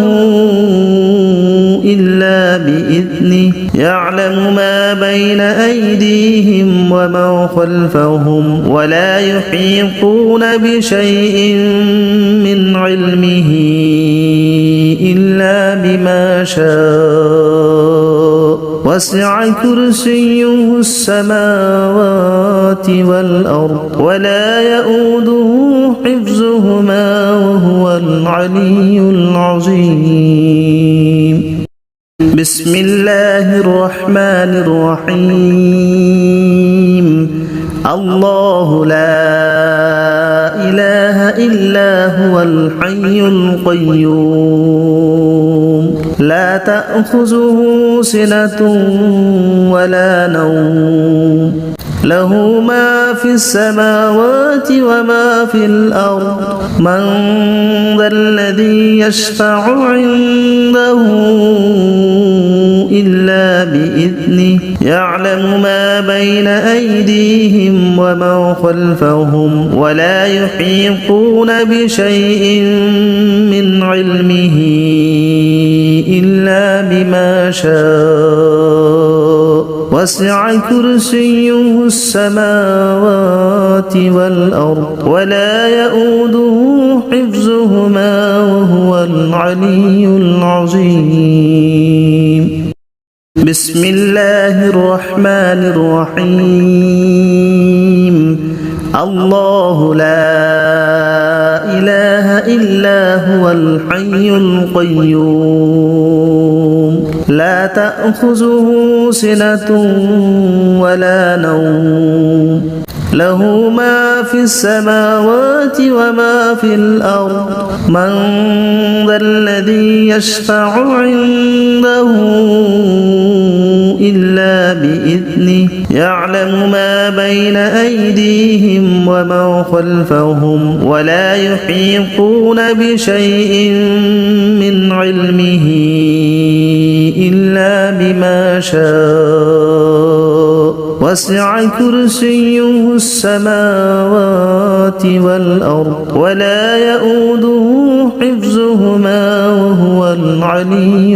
A: إلا بإذنه يعلم ما بين أيديهم وما خلفهم ولا يحيطون بشيء من علمه إلا بما شاء وسع كرسيه السماوات والأرض ولا يؤوده حفظهما وهو العلي العظيم. بسم الله الرحمن الرحيم. الله لا إله إلا هو الحي القيوم لا تأخذه سنة ولا نوم له ما في السماوات وما في الأرض من ذا الذي يشفع عنده إلا بإذنه يعلم ما بين أيديهم وما خلفهم ولا يحيطون بشيء من علمه إلا بما شاء وسع كرسيه السماوات والأرض ولا يؤوده حفظهما وهو العلي العظيم. بسم الله الرحمن الرحيم. الله لا إله إلا هو الحي القيوم لا تأخذه سنة ولا نوم له ما في السماوات وما في الأرض من ذا الذي يشفع عنده إلا بإذنه يعلم ما بين أيديهم وما خلفهم ولا يحيطون بشيء من علمه إلا بما شاء وسع كرسيه السماوات والأرض ولا يؤوده حفظهما وهو العلي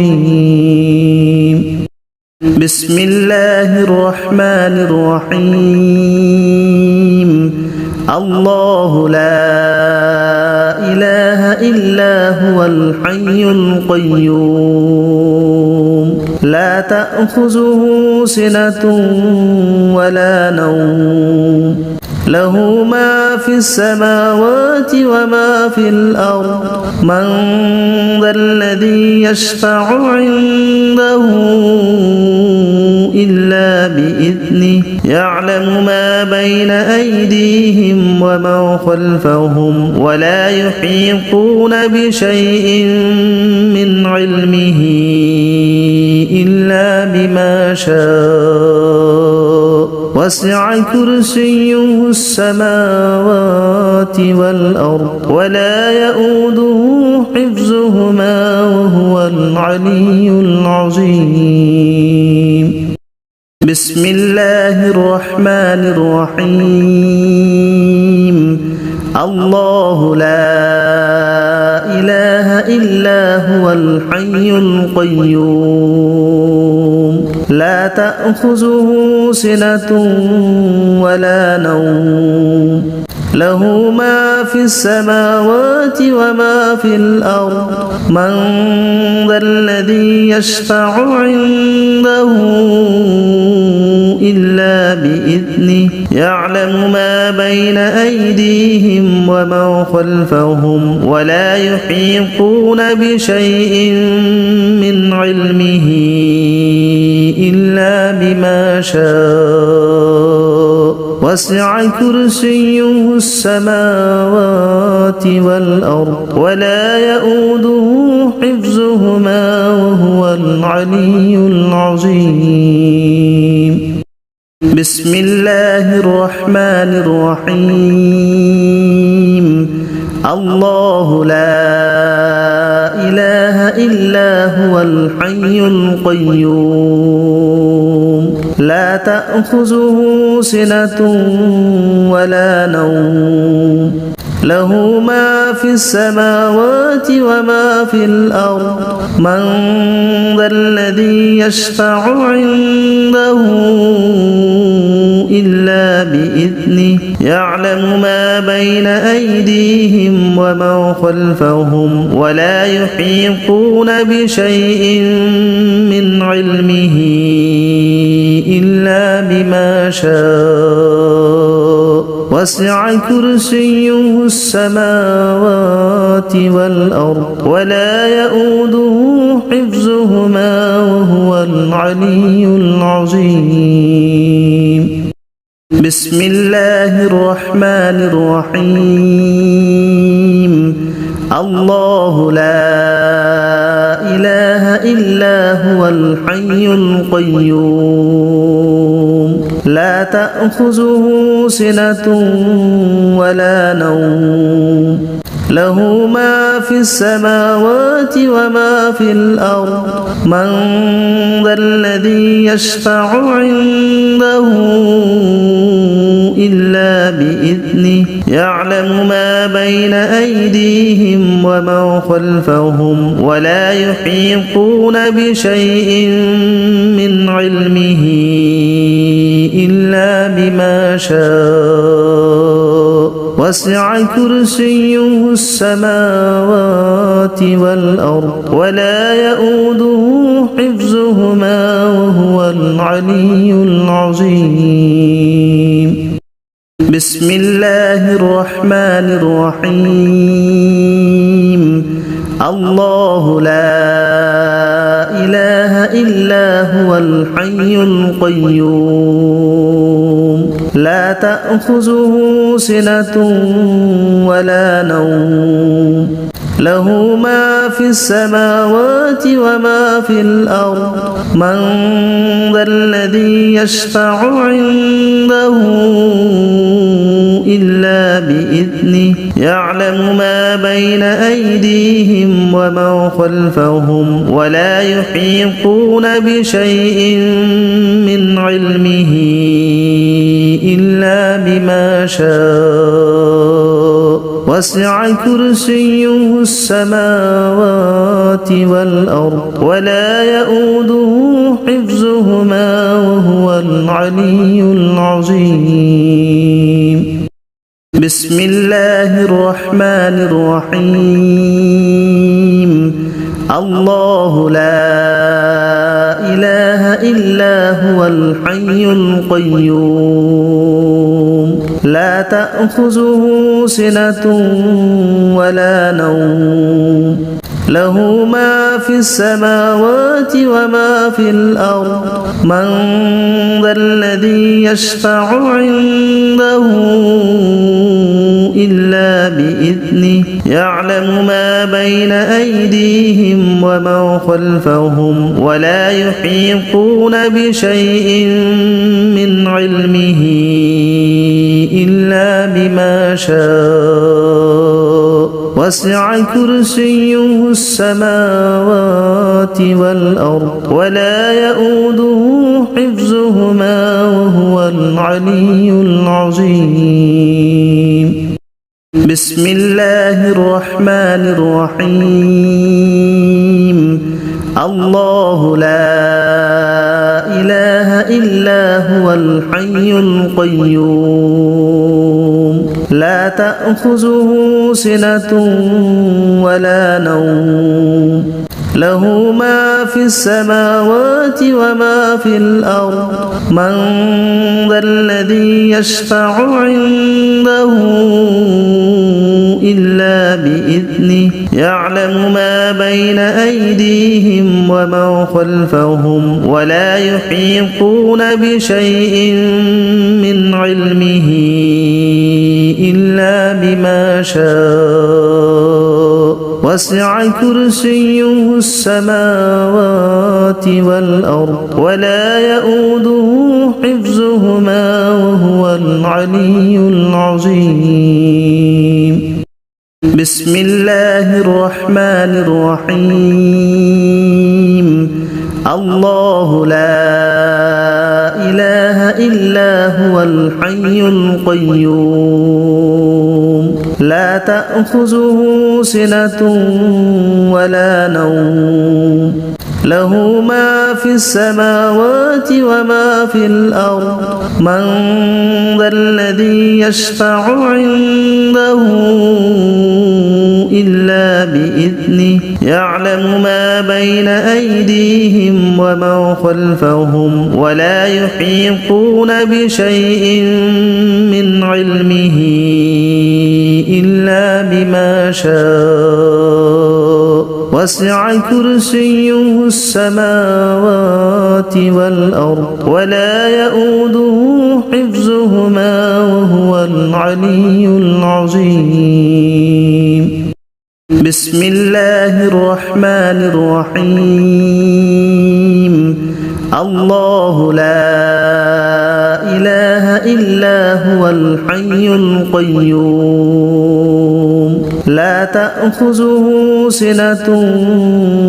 A: العظيم. بسم الله الرحمن الرحيم. الله لا إله إلا هو الحي القيوم لا تأخذه سنة ولا نوم له ما في السماوات وما في الأرض من ذا الذي يشفع عنده إلا بإذنه يعلم ما بين أيديهم وما خلفهم ولا يحيطون بشيء من علمه إلا بما شاء وسع كرسيه السماوات والأرض ولا يؤوده حفظهما وهو العلي العظيم. بسم الله الرحمن الرحيم. الله لا إله إلا هو الحي القيوم لا تأخذه سنة ولا نوم له ما في السماوات وما في الأرض من ذا الذي يشفع عنده إلا بإذنه يعلم ما بين أيديهم وما خلفهم ولا يحيطون بشيء من علمه إلا بما شاء وسع كرسيه السماوات والأرض ولا يؤوده حفظهما وهو العلي العظيم. بسم الله الرحمن الرحيم. الله لا إله إلا هو الحي القيوم لا تأخذه سنة ولا نوم له ما في السماوات وما في الأرض من ذا الذي يشفع عنده إلا بإذنه يعلم ما بين أيديهم وما خلفهم ولا يحيطون بشيء من علمه إلا بما شاء وسع كرسيه السماوات والأرض ولا يؤوده حفظهما وهو العلي العظيم. بسم الله الرحمن الرحيم. الله لا إله إلا هو الحي القيوم لا تأخذه سنة ولا نوم له ما في السماوات وما في الأرض من ذا الذي يشفع عنده إلا بإذنه يعلم ما بين أيديهم وما خلفهم ولا يحيطون بشيء من علمه إلا بما شاء وسع كرسيه السماوات والأرض ولا يؤوده حفظهما وهو العلي العظيم. بسم الله الرحمن الرحيم. الله لا إله إلا هو الحي القيوم لا تأخذه سنة ولا نوم له ما في السماوات وما في الأرض من ذا الذي يشفع عنده إلا بإذنه يعلم ما بين أيديهم وما خلفهم ولا يحيطون بشيء من علمه إلا بما شاء وسع كرسيه السماوات والأرض ولا يؤوده حفظهما وهو العلي العظيم. بسم الله الرحمن الرحيم. الله لا إله إلا هو الحي القيوم لا تأخذه سنة ولا نوم له ما في السماوات وما في الأرض من ذا الذي يشفع عنده إلا بإذنه يعلم ما بين أيديهم وما خلفهم ولا يحيطون بشيء من علمه إلا بما شاء وسع كرسيه السماوات والأرض ولا يؤوده حفظهما وهو العلي العظيم بسم الله الرحمن الرحيم الله لا إله إلا هو الحي القيوم لا تأخذه سنة ولا نوم له ما في السماوات وما في الأرض من ذا الذي يشفع عنده إلا بإذنه يعلم ما بين أيديهم وما خلفهم ولا يحيطون بشيء من علمه إلا بما شاء وسع كرسيه السماوات والأرض ولا يؤوده حفظهما وهو العلي العظيم بسم الله الرحمن الرحيم الله لا إله إلا هو الحي القيوم لا تأخذه سنة ولا نوم له ما في السماوات وما في الأرض من ذا الذي يشفع عنده إلا بإذنه يعلم ما بين أيديهم وما خلفهم ولا يحيطون بشيء من علمه إلا بما شاء وسع كرسيه السماوات والأرض ولا يؤوده حفظهما وهو العلي العظيم بسم الله الرحمن الرحيم الله لا إله إلا هو الحي القيوم لا تأخذه سنة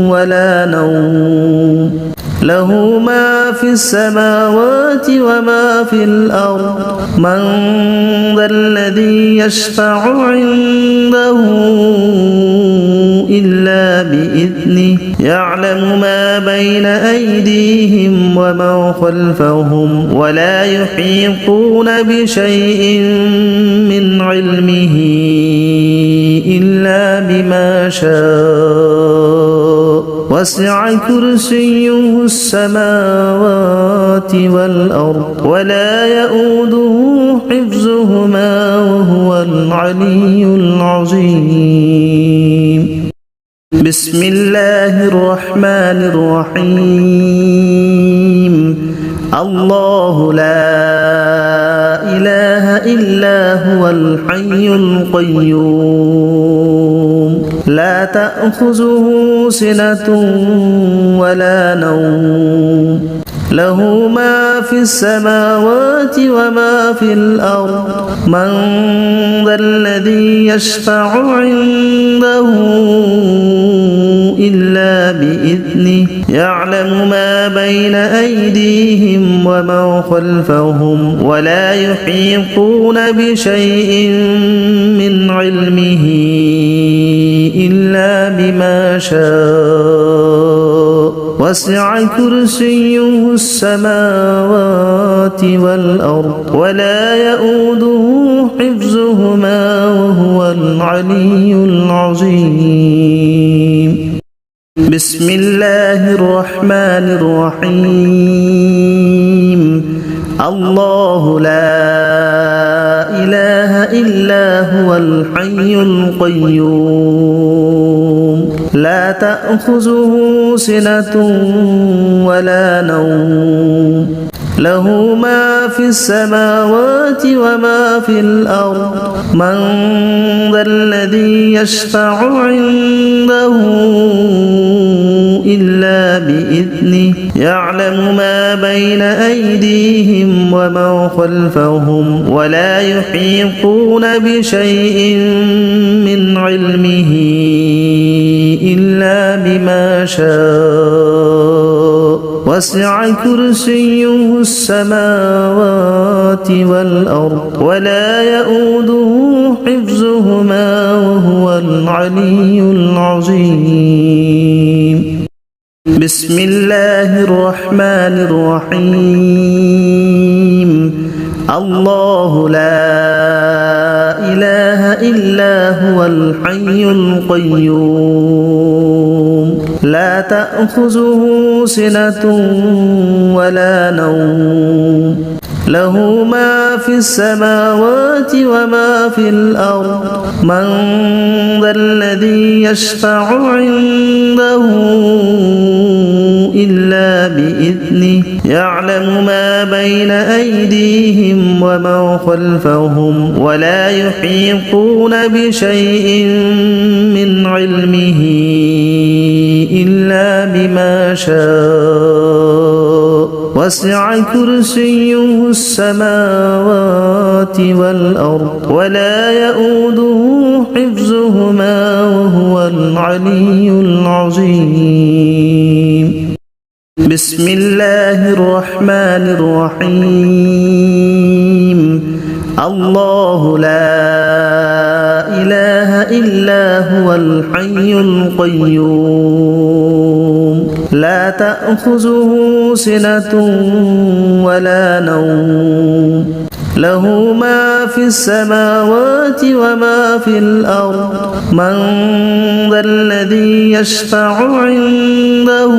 A: ولا نوم له ما في السماوات وما في الأرض من ذا الذي يشفع عنده إلا بإذنه يعلم ما بين أيديهم وما خلفهم ولا يحيطون بشيء من علمه إلا بما شاء وسع كرسيه السماوات والأرض ولا يؤوده حفظهما وهو العلي العظيم بسم الله الرحمن الرحيم الله لا إله إلا هو الحي القيوم لا تأخذه سنة ولا نوم له ما في السماوات وما في الأرض من ذا الذي يشفع عنده إلا بإذنه يعلم ما بين أيديهم وما خلفهم ولا يحيطون بشيء من علمه إلا بما شاء وسع كرسيه السماوات والأرض ولا يؤوده حفظهما وهو العلي العظيم بسم الله الرحمن الرحيم الله لا إله إلا هو الحي القيوم لا تأخذه سنة ولا نوم له ما في السماوات وما في الأرض من ذا الذي يشفع عنده إلا بإذنه يعلم ما بين أيديهم وما خلفهم ولا يحيطون بشيء من علمه إلا بما شاء وسع كرسيه السماوات والأرض ولا يؤوده حفظهما وهو العلي العظيم بسم الله الرحمن الرحيم الله لا إله إلا هو الحي القيوم لا تأخذه سنة ولا نوم له ما في السماوات وما في الأرض من ذا الذي يشفع عنده إلا بإذنه يعلم ما بين أيديهم وما خلفهم ولا يحيطون بشيء من علمه إلا بما شاء وسع كرسيه السماوات والأرض ولا يؤوده حفظهما وهو العلي العظيم بسم الله الرحمن الرحيم الله لا إله إلا هو الحي القيوم لا تأخذه سنة ولا نوم له ما في السماوات وما في الأرض من ذا الذي يشفع عنده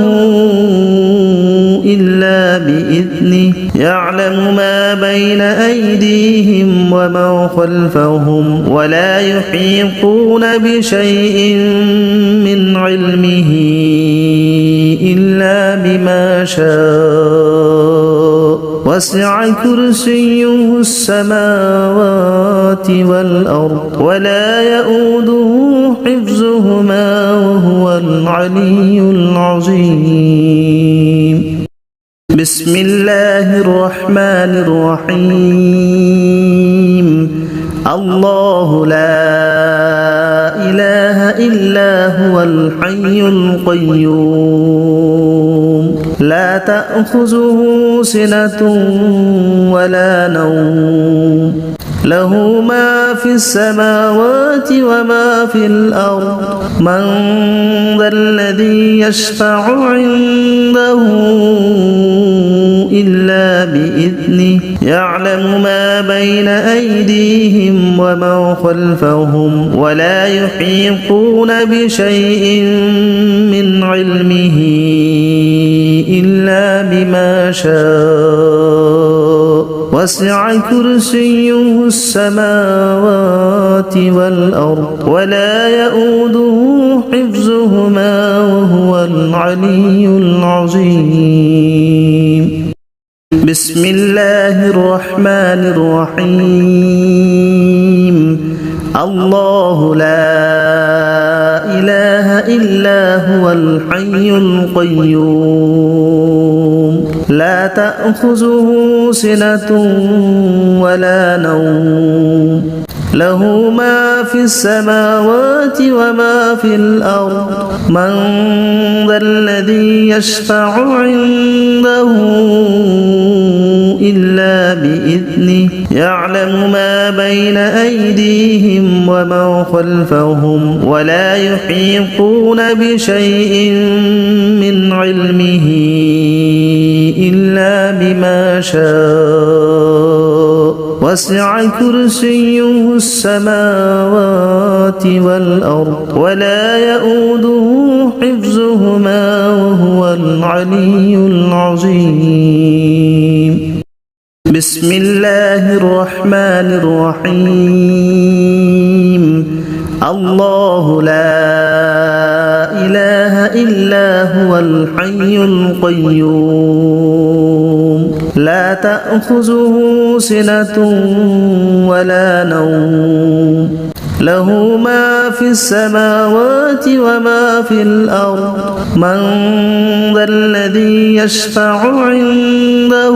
A: إلا بإذنه يعلم ما بين أيديهم وما خلفهم ولا يحيطون بشيء من علمه إلا بما شاء وسع كرسيه السماوات والأرض ولا يؤوده حفظهما وهو العلي العظيم بسم الله الرحمن الرحيم الله لا إله إلا هو الحي القيوم لا تأخذه سنة ولا نوم له ما في السماوات وما في الأرض من ذا الذي يشفع عنده إلا بإذنه يعلم ما بين أيديهم وما خلفهم ولا يحيطون بشيء من علمه إلا بما شاء وسع كرسيه السماوات والأرض ولا يؤوده حفظهما وهو العلي العظيم بسم الله الرحمن الرحيم الله لا إله إلا هو الحي القيوم لا تأخذه سنة ولا نوم له ما في السماوات وما في الأرض من ذا الذي يشفع عنده إلا بإذنه يعلم ما بين أيديهم وما خلفهم ولا يحيطون بشيء من علمه إلا بما شاء وسع كرسيه السماوات والأرض ولا يؤوده حفظهما وهو العلي العظيم بسم الله الرحمن الرحيم الله لا إله إلا هو الحي القيوم لا تأخذه سنة ولا نوم له ما في السماوات وما في الأرض من ذا الذي يشفع عنده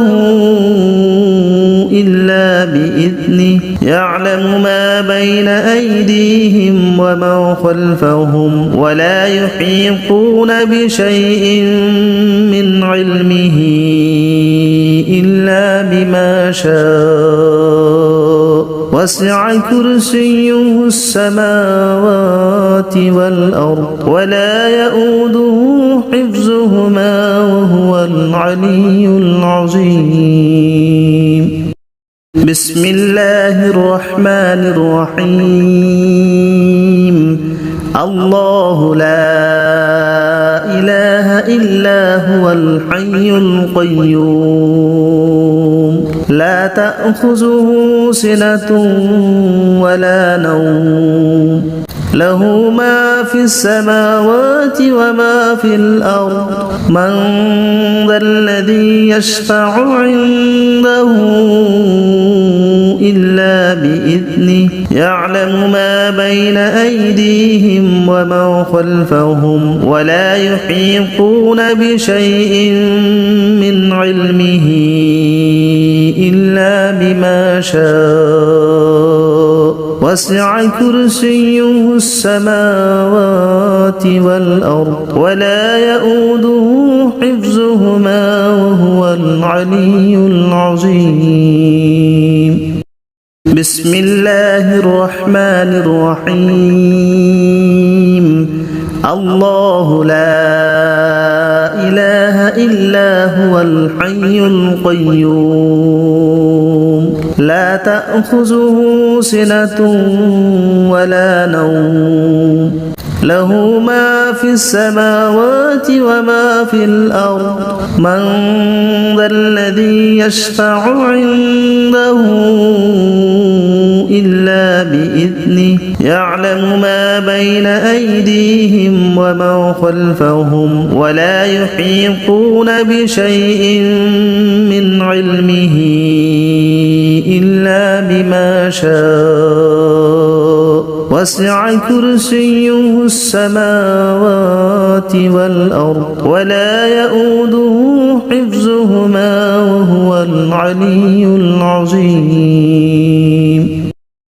A: إلا بإذنه يعلم ما بين أيديهم وما خلفهم ولا يحيطون بشيء من علمه إلا بما شاء وسع كرسيه السماوات والأرض ولا يؤوده حفظهما وهو العلي العظيم بسم الله الرحمن الرحيم الله لا إله إلا هو الحي القيوم لا تأخذه سنة ولا نوم له ما في السماوات وما في الأرض من ذا الذي يشفع عنده إلا بإذنه يعلم ما بين أيديهم وما خلفهم ولا يحيطون بشيء من علمه إلا بما شاء وسع كرسيه السماوات والأرض ولا يؤوده حفظهما وهو العلي العظيم بسم الله الرحمن الرحيم الله لا إله إلا هو الحي القيوم لا تأخذه سنة ولا نوم له ما في السماوات وما في الأرض من ذا الذي يشفع عنده إلا بإذنه يعلم ما بين أيديهم وما خلفهم ولا يحيطون بشيء من علمه إلا بما شاء وسع كرسيه السماوات والأرض ولا يؤوده حفظهما وهو العلي العظيم